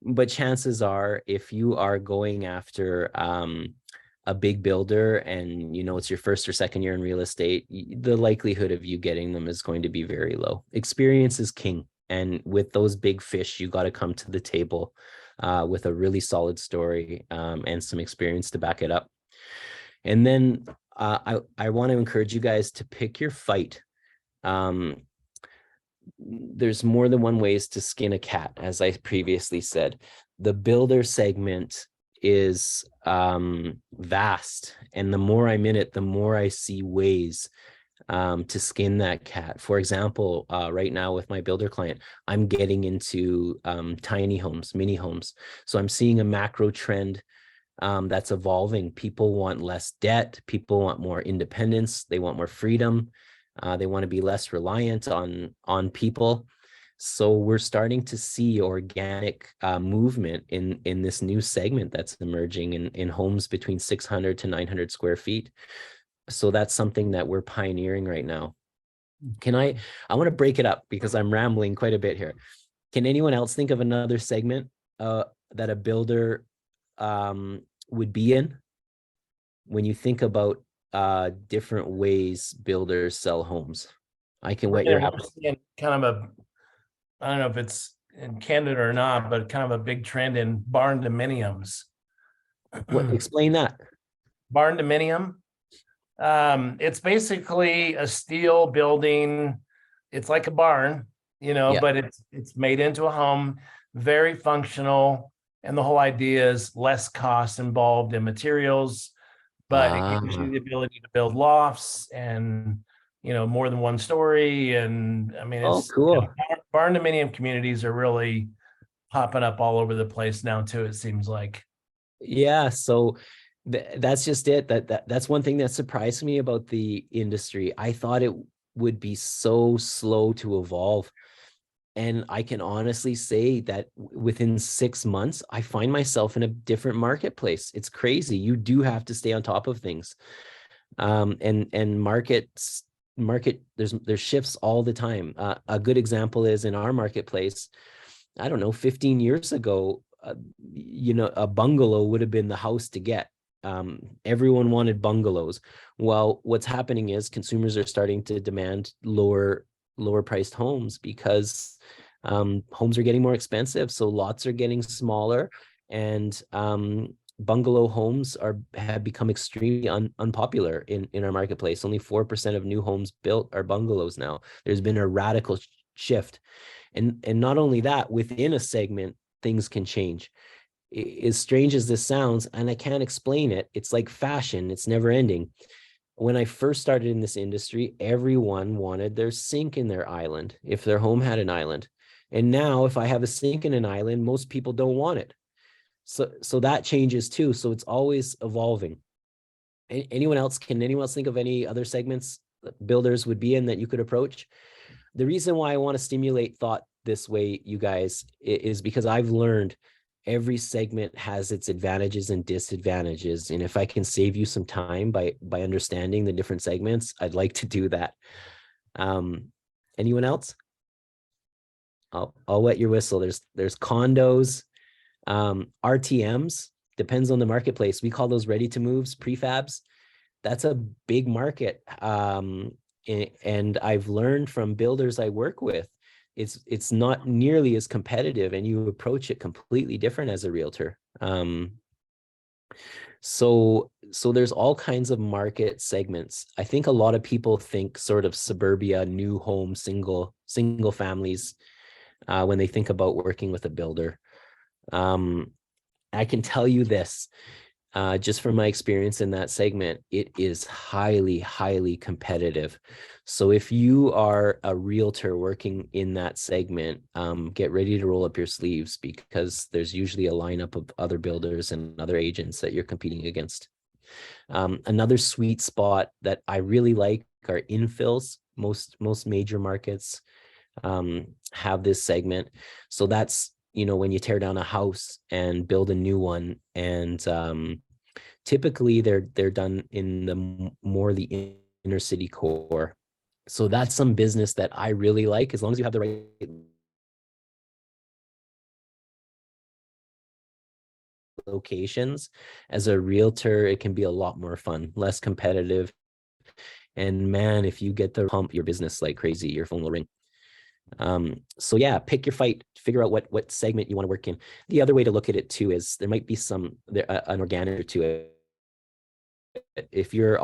But chances are, if you are going after a big builder and, it's your first or second year in real estate, the likelihood of you getting them is going to be very low. Experience is king. And with those big fish, you got to come to the table with a really solid story and some experience to back it up. And then I want to encourage you guys to pick your fight. There's more than one ways to skin a cat, as I previously said. The builder segment is vast, and the more I'm in it, the more I see ways to skin that cat. For example, right now with my builder client, I'm getting into tiny homes, mini homes. So I'm seeing a macro trend that's evolving. People want less debt. People want more independence. They want more freedom. They want to be less reliant on people. So we're starting to see organic movement in this new segment that's emerging in homes between 600 to 900 square feet. So that's something that we're pioneering right now. I want to break it up because I'm rambling quite a bit here. Can anyone else think of another segment that a builder would be in when you think about different ways builders sell homes? I can whet your We're appetite. seeing kind of a, I don't know if it's in Canada or not, but kind of a big trend in barn dominiums. What, explain that. Barn dominium. It's basically a steel building. It's like a barn, Yeah. but it's made into a home, very functional. And the whole idea is less cost involved in materials, but it gives you Ah, the ability to build lofts and more than one story. And I mean, oh, it's cool. barn dominium communities are really popping up all over the place now too, it seems like. Yeah, so that's just it. That's one thing that surprised me about the industry. I thought it would be so slow to evolve. And I can honestly say that within 6 months, I find myself in a different marketplace. It's crazy. You do have to stay on top of things. And there's shifts all the time. A good example is in our marketplace. I don't know, 15 years ago, a bungalow would have been the house to get. Everyone wanted bungalows. Well, what's happening is consumers are starting to demand lower priced homes because homes are getting more expensive. So lots are getting smaller, and bungalow homes have become extremely unpopular in our marketplace. Only 4% of new homes built are bungalows now. There's been a radical shift. And not only that, within a segment, things can change. As strange as this sounds, and I can't explain it, it's like fashion, it's never ending. When I first started in this industry, everyone wanted their sink in their island if their home had an island. And now, if I have a sink in an island, most people don't want it. So that changes too. So it's always evolving. Can anyone else think of any other segments that builders would be in that you could approach? The reason why I want to stimulate thought this way, you guys, is because I've learned every segment has its advantages and disadvantages. And if I can save you some time by understanding the different segments, I'd like to do that. Anyone else? I'll wet your whistle. There's condos, RTMs, depends on the marketplace. We call those ready to moves, prefabs. That's a big market. And I've learned from builders I work with, it's not nearly as competitive, and you approach it completely different as a realtor. So there's all kinds of market segments. I think a lot of people think sort of suburbia, new home, single families when they think about working with a builder. I can tell you this, just from my experience in that segment, it is highly, highly competitive. So if you are a realtor working in that segment, get ready to roll up your sleeves because there's usually a lineup of other builders and other agents that you're competing against. Another sweet spot that I really like are infills. Most major markets have this segment. So that's, when you tear down a house and build a new one, and typically they're done in the inner city core. So that's some business that I really like, as long as you have the right locations. As a realtor, it can be a lot more fun, less competitive. And man, if you get to pump your business like crazy, your phone will ring. So yeah, pick your fight, figure out what segment you want to work in. The other way to look at it too is there might be an organic to it. If you're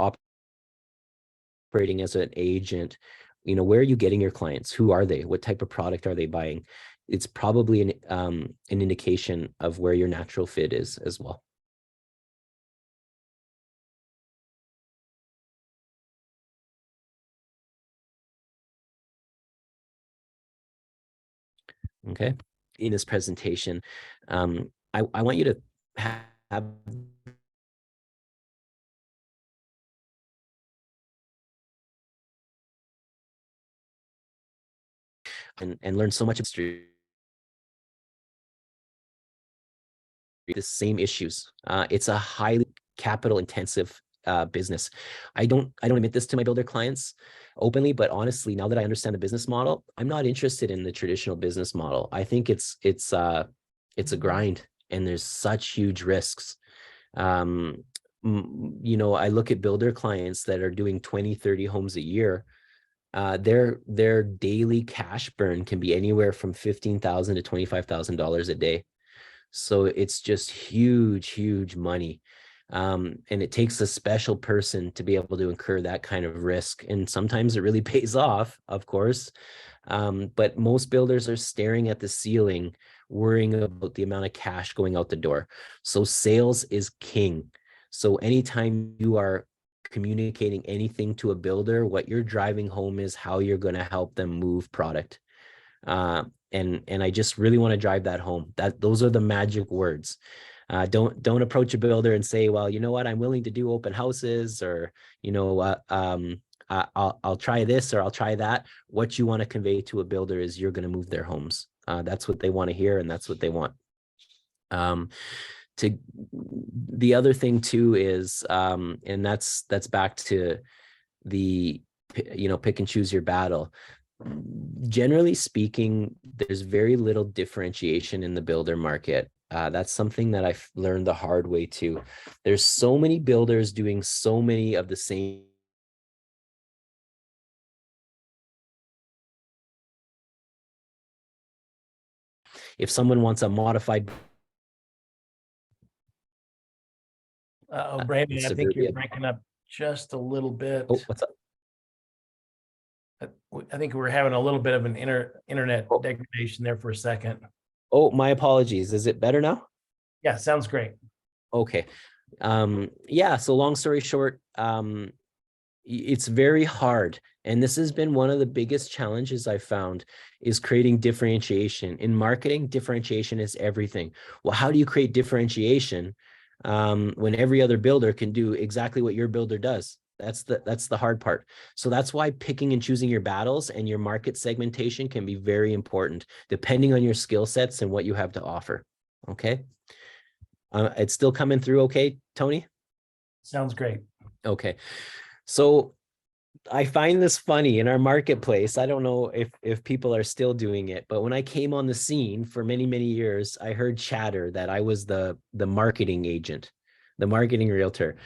operating as an agent, where are you getting your clients? Who are they? What type of product are they buying? It's probably an indication of where your natural fit is as well. Okay. In this presentation, I want you to have and learn so much about the same issues. It's a highly capital intensive business. I don't admit this to my builder clients openly, but honestly, now that I understand the business model, I'm not interested in the traditional business model. I think it's a grind, and there's such huge risks. Um, I look at builder clients that are doing 20, 30 homes a year. Their daily cash burn can be anywhere from $15,000 to $25,000 a day. So it's just huge, huge money. And it takes a special person to be able to incur that kind of risk. And sometimes it really pays off, of course. But most builders are staring at the ceiling, worrying about the amount of cash going out the door. So sales is king. So anytime you are communicating anything to a builder, what you're driving home is how you're going to help them move product. And I just really want to drive that home. That those are the magic words. Don't approach a builder and say, well, you know what, I'm willing to do open houses, or I'll try this or I'll try that. What you want to convey to a builder is you're going to move their homes. That's what they want to hear, and that's what they want. To the other thing too is, and that's back to the pick and choose your battle. Generally speaking, there's very little differentiation in the builder market. That's something that I've learned the hard way too. There's so many builders doing so many of the same. If someone wants a modified Oh, Brandon, I think you're suburbia. breaking up just a little Oh, bit. what's up? I think we're having a little bit of an internet Oh, degradation there for a second. oh, my apologies. Is it better now? Yeah, sounds great. Okay. Yeah, so long story short, it's very hard. And this has been one of the biggest challenges I've found, is creating differentiation. In marketing, differentiation is everything. Well, how do you create differentiation when every other builder can do exactly what your builder does? That's the hard part. So that's why picking and choosing your battles and your market segmentation can be very important, depending on your skill sets and what you have to offer. Okay. It's still coming through okay, Tony? Sounds great. Okay. So I find this funny in our marketplace. I don't know if people are still doing it, but when I came on the scene for many, many years, I heard chatter that I was the marketing agent, the marketing realtor.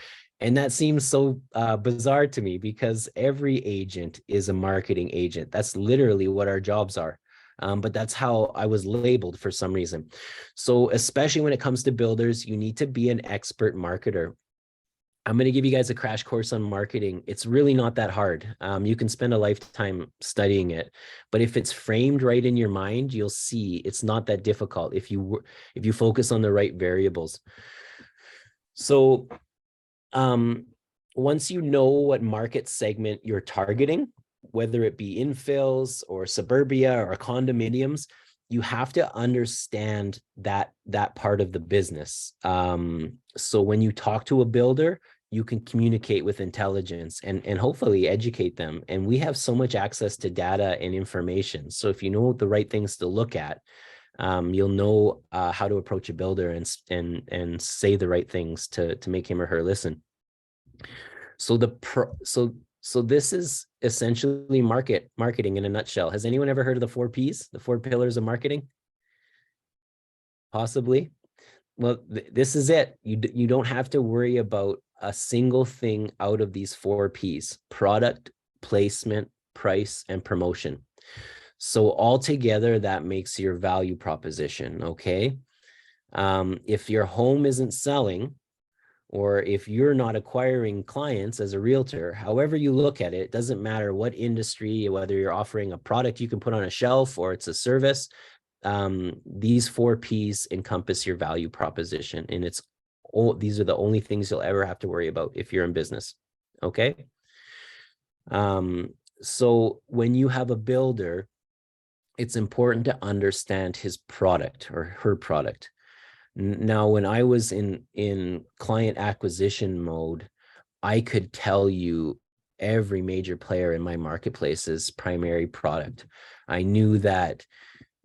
And that seems so bizarre to me, because every agent is a marketing agent. That's literally what our jobs are. But that's how I was labeled for some reason. So especially when it comes to builders, you need to be an expert marketer. I'm going to give you guys a crash course on marketing. It's really not that hard. You can spend a lifetime studying it, but if it's framed right in your mind, you'll see it's not that difficult if you focus on the right variables. So once you know what market segment you're targeting, whether it be infills or suburbia or condominiums, you have to understand that part of the business. So when you talk to a builder, you can communicate with intelligence and hopefully educate them. And we have so much access to data and information. So if you know the right things to look at, you'll know how to approach a builder and say the right things to make him or her listen. So so this is essentially marketing in a nutshell. Has anyone ever heard of the 4 Ps, the 4 pillars of marketing? Possibly. Well, this is it. You don't have to worry about a single thing out of these 4 Ps: product, placement, price, and promotion. So altogether, that makes your value proposition. Okay. If your home isn't selling, or if you're not acquiring clients as a realtor, however you look at it, it doesn't matter what industry, whether you're offering a product you can put on a shelf or it's a service, these 4 Ps encompass your value proposition. And these are the only things you'll ever have to worry about if you're in business. Okay. So when you have a builder it's important to understand his product or her product. Now, when I was in client acquisition mode, I could tell you every major player in my marketplace's primary product. I knew that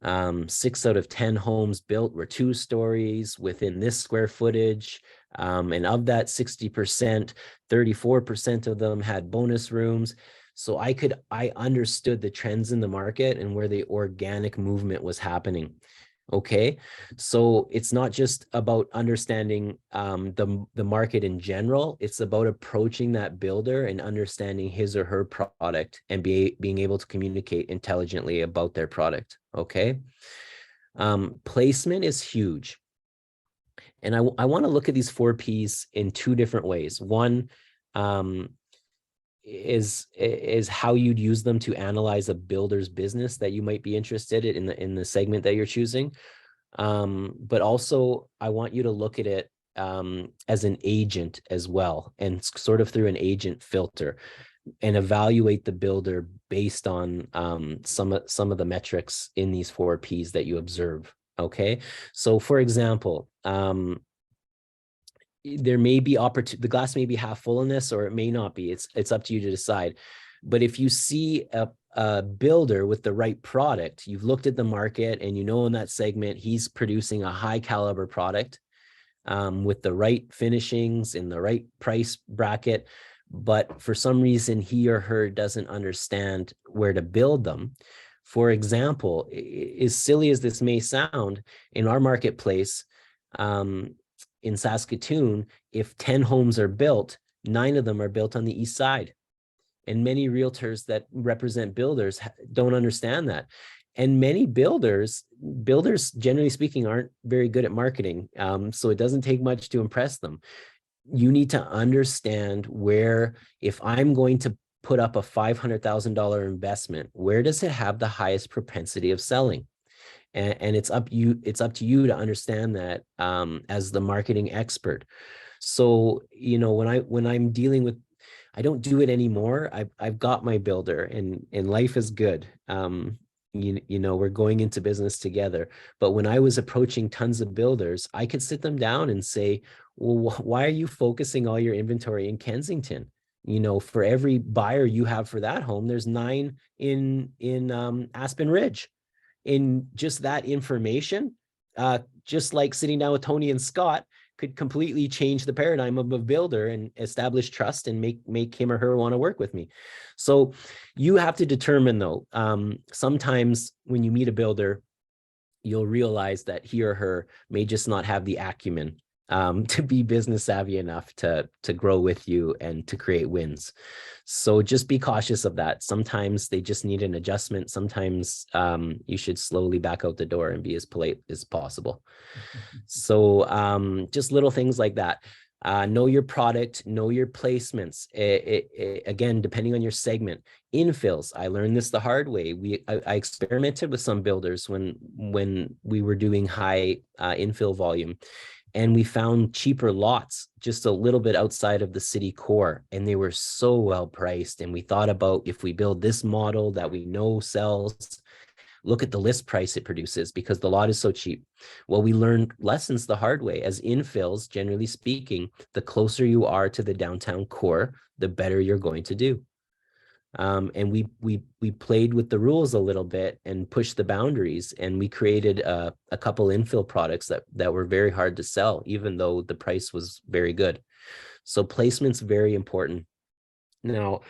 6 out of 10 homes built were 2 stories within this square footage. And of that 60%, 34% of them had bonus rooms. So I understood the trends in the market and where the organic movement was happening. Okay, so it's not just about understanding the market in general. It's about approaching that builder and understanding his or her product and being able to communicate intelligently about their product. Okay, placement is huge, and I want to look at these 4Ps in 2 different ways. One um, is how you'd use them to analyze a builder's business that you might be interested in the segment that you're choosing. But also I want you to look at it as an agent as well, and sort of through an agent filter, and evaluate the builder based on some of the metrics in these 4Ps that you observe. Okay, so for example, there may be opportunity, the glass may be half full in this, or it may not be. It's up to you to decide. But if you see a builder with the right product, you've looked at the market and you know in that segment he's producing a high caliber product with the right finishings in the right price bracket, but for some reason he or her doesn't understand where to build them. For example, as silly as this may sound, in our marketplace, in Saskatoon, if 10 homes are built, 9 of them are built on the east side. And many realtors that represent builders don't understand that. And many builders, generally speaking, aren't very good at marketing. So it doesn't take much to impress them. You need to understand where, if I'm going to put up a $500,000 investment, where does it have the highest propensity of selling? And it's up to you to understand that as the marketing expert. So, you know, when I'm dealing with, I don't do it anymore. I've got my builder, and life is good. You know, we're going into business together. But when I was approaching tons of builders, I could sit them down and say, well, why are you focusing all your inventory in Kensington? You know, for every buyer you have for that home, there's 9 in Aspen Ridge. In just that information, just like sitting down with Tony and Scott could completely change the paradigm of a builder and establish trust and make him or her want to work with me. So you have to determine though, sometimes when you meet a builder, you'll realize that he or her may just not have the acumen to be business savvy enough to grow with you and to create wins. So just be cautious of that. Sometimes they just need an adjustment. Sometimes you should slowly back out the door and be as polite as possible. So just little things like that. Know your product, know your placements. Again, depending on your segment. Infills, I learned this the hard way. I experimented with some builders when we were doing high infill volume, and we found cheaper lots just a little bit outside of the city core, and they were so well priced. And we thought about, if we build this model that we know sells, look at the list price it produces because the lot is so cheap. Well, we learned lessons the hard way. As infills, generally speaking, the closer you are to the downtown core, the better you're going to do. And we played with the rules a little bit and pushed the boundaries, and we created a couple infill products that were very hard to sell, even though the price was very good. So placement's very important. Now,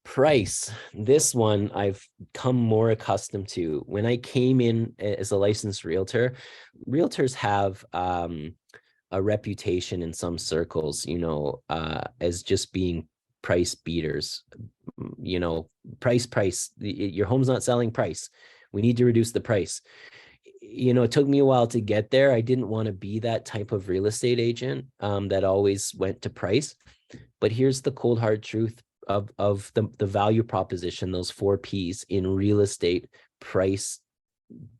price, this one I've come more accustomed to. When I came in as a licensed realtor, realtors have a reputation in some circles, you know, as just being price beaters. You know, price, your home's not selling, price. We need to reduce the price. You know, it took me a while to get there. I didn't want to be that type of real estate agent that always went to price. But here's the cold hard truth of the value proposition, those 4Ps in real estate. Price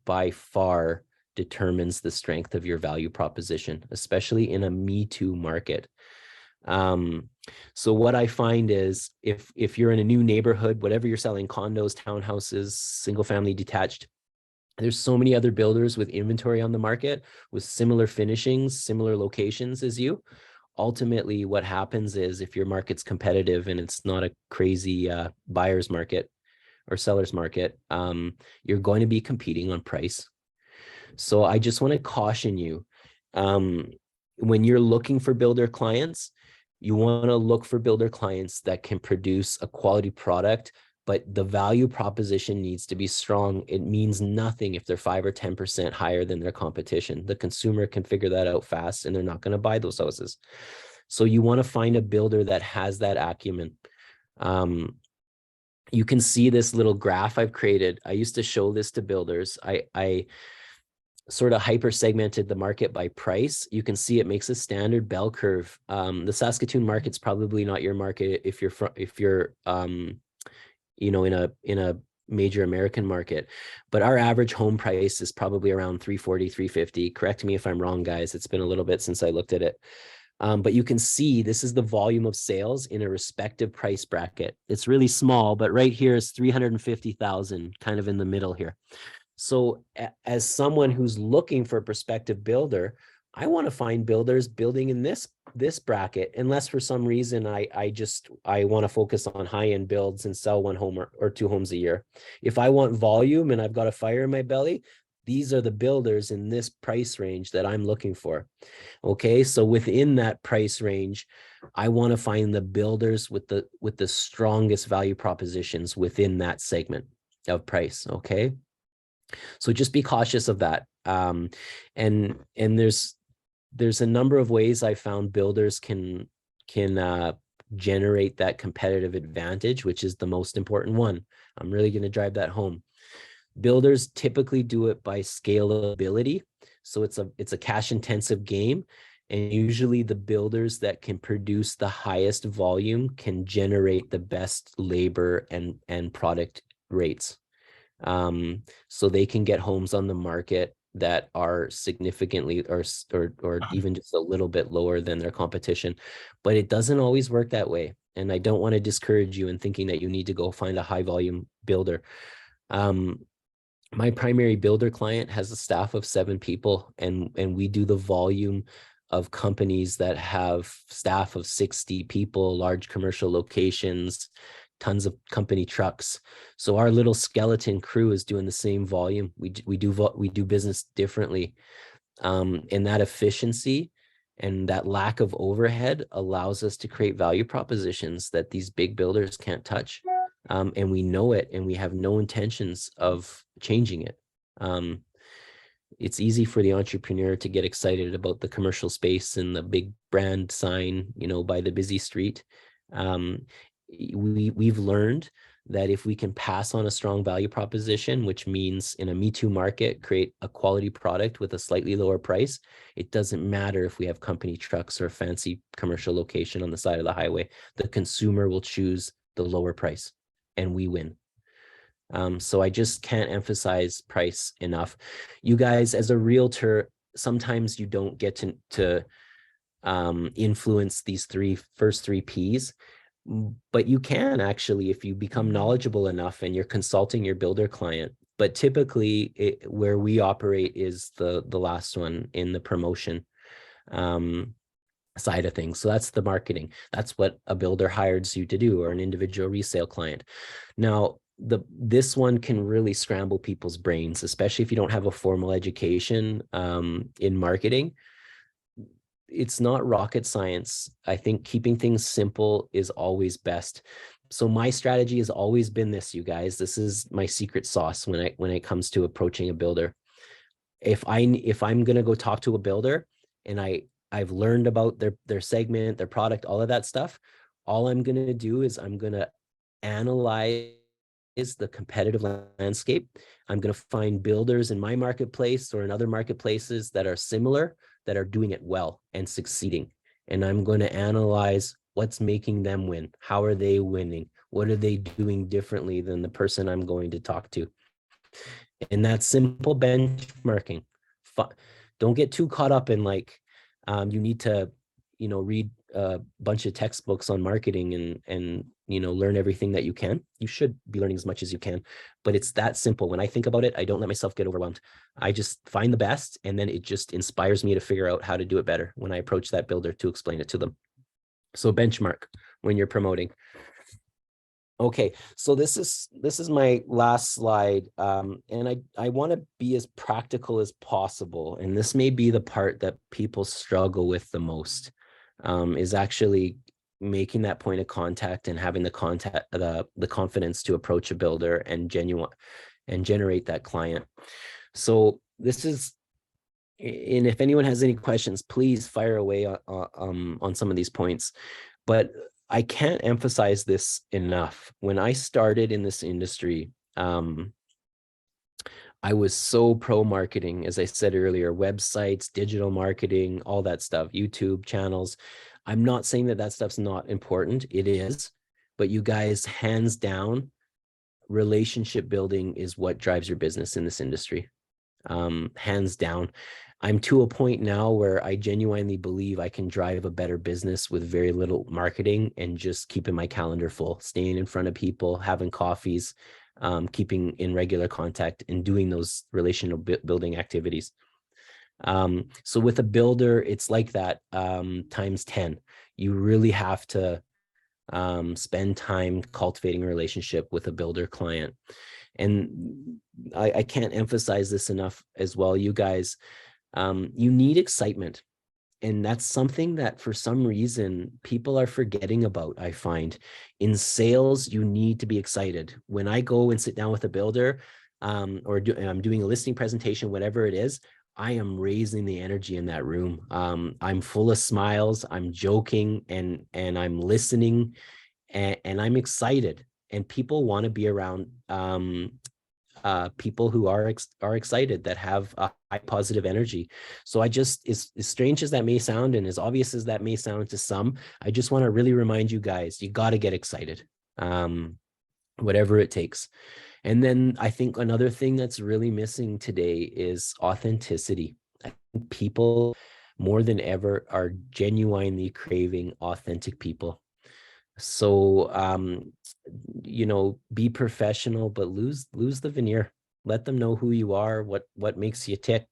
by far determines the strength of your value proposition, especially in a Me Too market. So what I find is if you're in a new neighborhood, whatever you're selling, condos, townhouses, single family detached, There's so many other builders with inventory on the market with similar finishings, similar locations as you. Ultimately, what happens is if your market's competitive and it's not a crazy buyer's market or seller's market, you're going to be competing on price. So I just want to caution you, um, when you're looking for builder clients, you want to look for builder clients that can produce a quality product, but the value proposition needs to be strong. It means nothing if they're 5 or 10% higher than their competition. The consumer can figure that out fast and they're not going to buy those houses. So you want to find a builder that has that acumen. You can see this little graph I've created. I used to show this to builders. I sort of hyper segmented the market by price. You can see it makes a standard bell curve. The Saskatoon market's probably not your market if you're you know, in a major American market, but our average home price is probably around 340, 350. Correct me if I'm wrong, guys. It's been a little bit since I looked at it. But you can see this is the volume of sales in a respective price bracket. It's really small, but right here is 350,000, kind of in the middle here. So as someone who's looking for a prospective builder, I want to find builders building in this bracket, unless for some reason I want to focus on high-end builds and sell one home or two homes a year. If I want volume and I've got a fire in my belly, these are the builders in this price range that I'm looking for. Okay, so within that price range, I want to find the builders with the strongest value propositions within that segment of price. Okay, so just be cautious of that. And there's a number of ways I found builders can generate that competitive advantage, which is the most important one. I'm really going to drive that home. Builders typically do it by scalability. So it's a cash intensive game. And usually the builders that can produce the highest volume can generate the best labor and product rates. So they can get homes on the market that are significantly or even just a little bit lower than their competition. But it doesn't always work that way. And I don't want to discourage you in thinking that you need to go find a high volume builder. My primary builder client has a staff of 7 people, and we do the volume of companies that have staff of 60 people, large commercial locations, tons of company trucks. So our little skeleton crew is doing the same volume. We do business differently, and that efficiency and that lack of overhead allows us to create value propositions that these big builders can't touch. And we know it, and we have no intentions of changing it. It's easy for the entrepreneur to get excited about the commercial space and the big brand sign, you know, by the busy street. We've learned that if we can pass on a strong value proposition, which means in a Me Too market, create a quality product with a slightly lower price, it doesn't matter if we have company trucks or a fancy commercial location on the side of the highway. The consumer will choose the lower price, and we win. So I just can't emphasize price enough. You guys, as a realtor, sometimes you don't get to influence these first three P's, but you can actually if you become knowledgeable enough and you're consulting your builder client. But typically where we operate is the last one in the promotion side of things. So that's the marketing. That's what a builder hires you to do, or an individual resale client. Now, this one can really scramble people's brains, especially if you don't have a formal education in marketing. It's not rocket science. I think keeping things simple is always best. So my strategy has always been this, you guys. This is my secret sauce when it comes to approaching a builder. If I'm going to go talk to a builder and I've learned about their segment, their product, all of that stuff, all I'm going to do is I'm going to analyze the competitive landscape. I'm going to find builders in my marketplace or in other marketplaces that are similar, that are doing it well and succeeding. And I'm going to analyze what's making them win. How are they winning? What are they doing differently than the person I'm going to talk to? And that's simple benchmarking. Don't get too caught up in you need to, read a bunch of textbooks on marketing and learn everything that you can. You should be learning as much as you can, but it's that simple. When I think about it, I don't let myself get overwhelmed. I just find the best, and then it just inspires me to figure out how to do it better when I approach that builder to explain it to them. So benchmark when you're promoting. Okay, so this is my last slide, and I want to be as practical as possible, and this may be the part that people struggle with the most, is actually making that point of contact and having the confidence to approach a builder and generate that client. So this is, and if anyone has any questions, please fire away on some of these points. But I can't emphasize this enough. When I started in this industry, I was so pro marketing, as I said earlier, websites, digital marketing, all that stuff, YouTube channels. I'm not saying that that stuff's not important. It is. But you guys, hands down, relationship building is what drives your business in this industry. Hands down. I'm to a point now where I genuinely believe I can drive a better business with very little marketing and just keeping my calendar full, staying in front of people, having coffees, keeping in regular contact, and doing those relational building activities. So with a builder, it's like that times 10. You really have to spend time cultivating a relationship with a builder client. And I can't emphasize this enough as well, you guys. You need excitement. And that's something that for some reason people are forgetting about, I find. In sales, you need to be excited. When I go and sit down with a builder, I'm doing a listing presentation, whatever it is, I am raising the energy in that room. I'm full of smiles, I'm joking, and I'm listening, and I'm excited. And people want to be around people who are excited, that have a high positive energy. So I just, as strange as that may sound, and as obvious as that may sound to some, I just want to really remind you guys, you got to get excited, whatever it takes. And then I think another thing that's really missing today is authenticity. I think people more than ever are genuinely craving authentic people. So be professional, but lose the veneer. Let them know who you are, what makes you tick,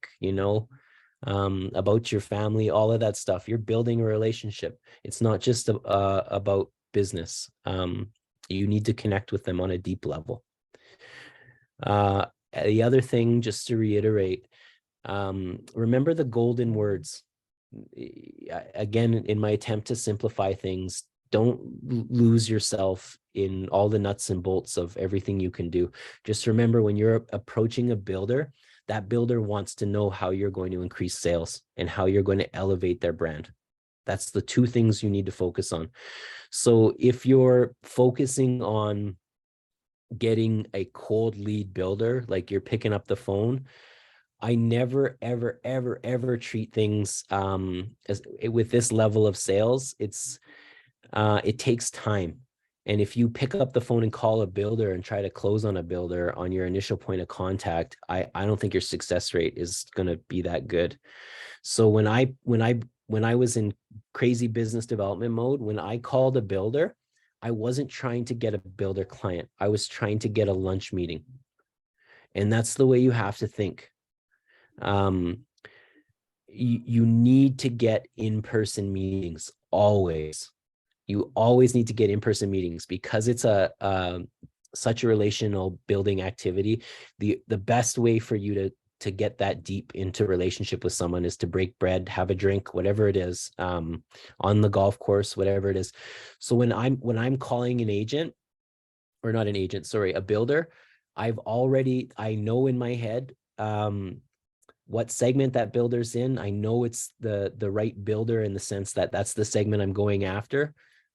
about your family, all of that stuff. You're building a relationship. It's not just about business. You need to connect with them on a deep level. The other thing, just to reiterate, remember the golden words. Again, in my attempt to simplify things, don't lose yourself in all the nuts and bolts of everything you can do. Just remember, when you're approaching a builder, that builder wants to know how you're going to increase sales and how you're going to elevate their brand. That's the two things you need to focus on. So if you're focusing on getting a cold lead builder, like you're picking up the phone, I never, ever, ever, ever treat things with this level of sales. It takes time. And if you pick up the phone and call a builder and try to close on a builder on your initial point of contact, I don't think your success rate is going to be that good. So when I was in crazy business development mode, when I called a builder, I wasn't trying to get a builder client. I was trying to get a lunch meeting. And that's the way you have to think. You need to get in-person meetings always. You always need to get in-person meetings, because it's such a relational building activity. The best way for you to get that deep into relationship with someone is to break bread, have a drink, whatever it is, on the golf course, whatever it is. So when I'm calling an agent, or not an agent, sorry, a builder, I know in my head what segment that builder's in. I know it's the right builder, in the sense that that's the segment I'm going after.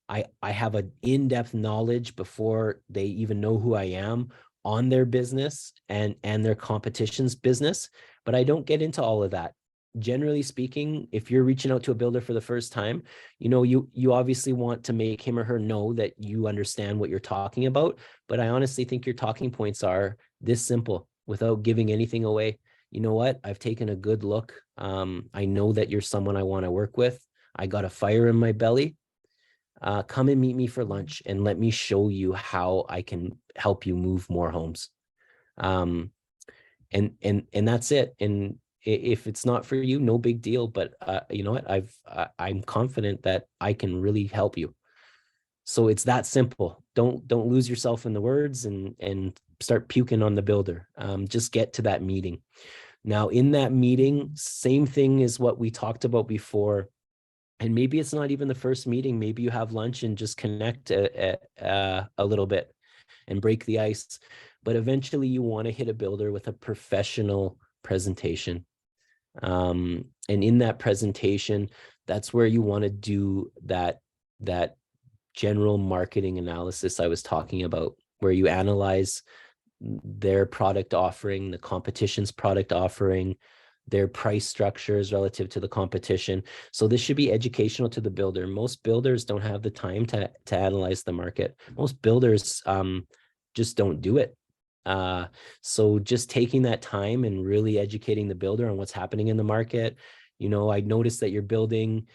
I have an in-depth knowledge before they even know who I am, on their business and their competition's business, but I don't get into all of that. Generally speaking, if you're reaching out to a builder for the first time, you obviously want to make him or her know that you understand what you're talking about. But I honestly think your talking points are this simple, without giving anything away. You know what? I've taken a good look. I know that you're someone I want to work with. I got a fire in my belly. come and meet me for lunch and let me show you how I can help you move more homes. Um, and that's it. And if it's not for you, no big deal. But you know what? I'm confident that I can really help you. So it's that simple. Don't lose yourself in the words and start puking on the builder. Just get to that meeting. Now, in that meeting, same thing as what we talked about before. And maybe it's not even the first meeting. Maybe you have lunch and just connect a little bit and break the ice. But eventually you want to hit a builder with a professional presentation. And in that presentation, that's where you want to do that general marketing analysis I was talking about, where you analyze their product offering, the competition's product offering, their price structures relative to the competition. So this should be educational to the builder. Most builders don't have the time to analyze the market. Most builders just don't do it. So just taking that time and really educating the builder on what's happening in the market. You know, I noticed that you're building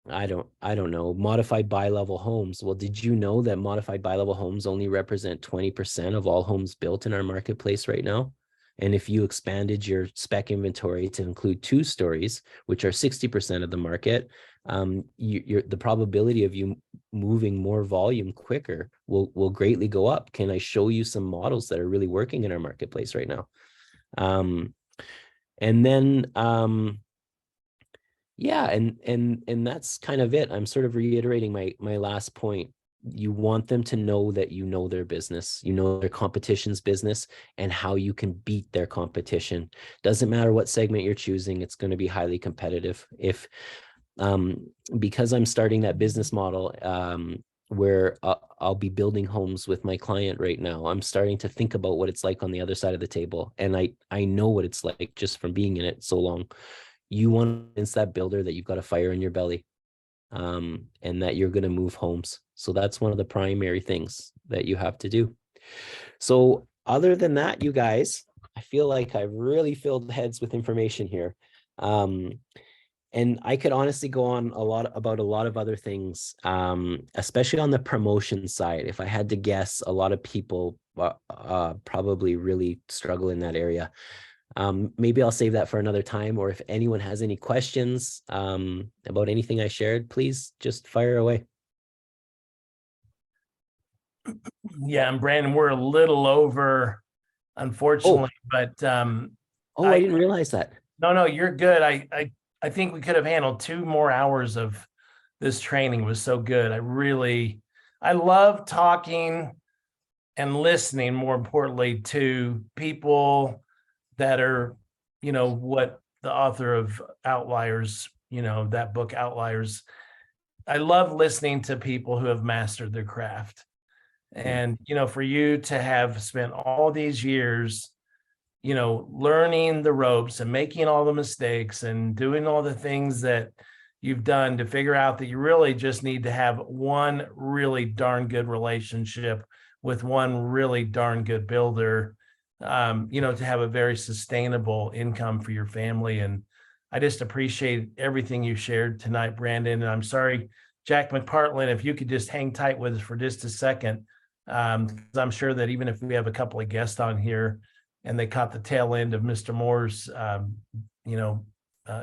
I don't know, modified bi-level homes. Well, did you know that modified bi-level homes only represent 20% of all homes built in our marketplace right now? And if you expanded your spec inventory to include 2 stories, which are 60% of the market, the probability of you moving more volume quicker will greatly go up. Can I show you some models that are really working in our marketplace right now? And then yeah, and that's kind of it. I'm sort of reiterating my last point. You want them to know that you know their business, you know their competition's business, and how you can beat their competition. Doesn't matter what segment you're choosing, it's going to be highly competitive. If because I'm starting that business model where I'll be building homes with my client right now, I'm starting to think about what it's like on the other side of the table, and I know what it's like just from being in it so long. You want to convince that builder that you've got a fire in your belly, and that you're going to move homes. So that's one of the primary things that you have to do. So other than that, you guys, I feel like I've really filled heads with information here. And I could honestly go on a lot about a lot of other things, especially on the promotion side. If I had to guess, a lot of people probably really struggle in that area. Maybe I'll save that for another time, or if anyone has any questions about anything I shared, please just fire away. Yeah, and Brandon, we're a little over, Oh, unfortunately, but I didn't realize that. no, you're good. I think we could have handled 2 more hours of this training. It was so good. I love talking and listening, more importantly, to people that are, what the author of Outliers, that book Outliers. I love listening to people who have mastered their craft. And, for you to have spent all these years, learning the ropes and making all the mistakes and doing all the things that you've done to figure out that you really just need to have one really darn good relationship with one really darn good builder, to have a very sustainable income for your family. And I just appreciate everything you shared tonight, Brandon. And I'm sorry, Jack McPartland, if you could just hang tight with us for just a second. 'Cause I'm sure that even if we have a couple of guests on here and they caught the tail end of Mr. Moore's,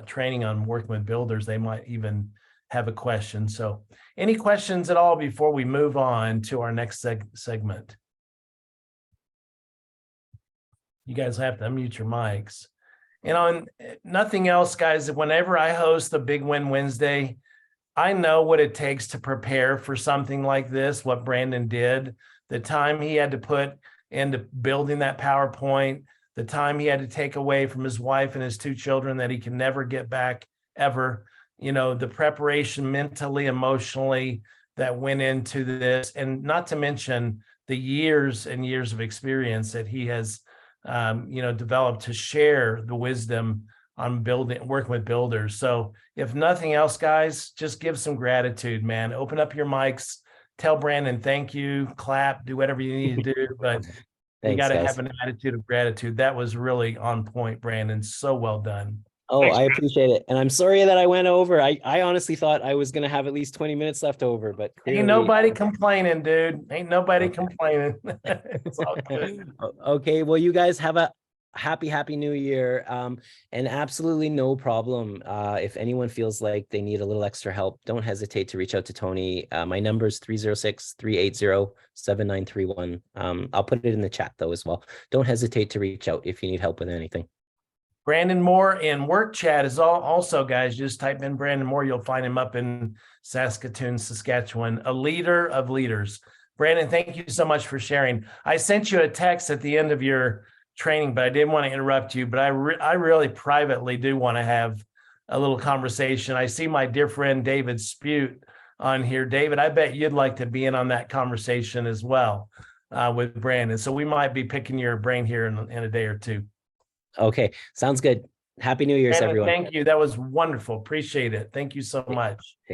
training on working with builders, they might even have a question. So any questions at all before we move on to our next segment? You guys have to unmute your mics. And nothing else, guys, whenever I host the Big Win Wednesday, I know what it takes to prepare for something like this, what Brandon did, the time he had to put into building that PowerPoint, the time he had to take away from his wife and his 2 children that he can never get back ever, the preparation mentally, emotionally that went into this, and not to mention the years and years of experience that he has, developed to share the wisdom on working with builders. So if nothing else, guys, just give some gratitude, man. Open up your mics, tell Brandon thank you, clap, do whatever you need to do, but you got Thanks, to guys. have an attitude of gratitude. That was really on point, Brandon. So well done. Oh, Thanks. I appreciate it. And I'm sorry that I went over. I honestly thought I was going to have at least 20 minutes left over, but Ain't clearly. nobody complaining, dude. Ain't nobody Okay. complaining. It's all good. Okay, well, you guys have a happy new year. And absolutely no problem. If anyone feels like they need a little extra help, don't hesitate to reach out to Tony. My number is 306-380-7931. I'll put it in the chat though as well. Don't hesitate to reach out if you need help with anything. Brandon Moore in work chat is also, guys, just type in Brandon Moore. You'll find him up in Saskatoon, Saskatchewan, a leader of leaders. Brandon, thank you so much for sharing. I sent you a text at the end of your training, but I didn't want to interrupt you. But I really privately do want to have a little conversation. I see my dear friend David Spute on here. David, I bet you'd like to be in on that conversation as well with Brandon. So we might be picking your brain here in a day or two. Okay, sounds good. Happy New Year's, Brandon, everyone. thank you. That was wonderful. Appreciate it. Thank you so Take much.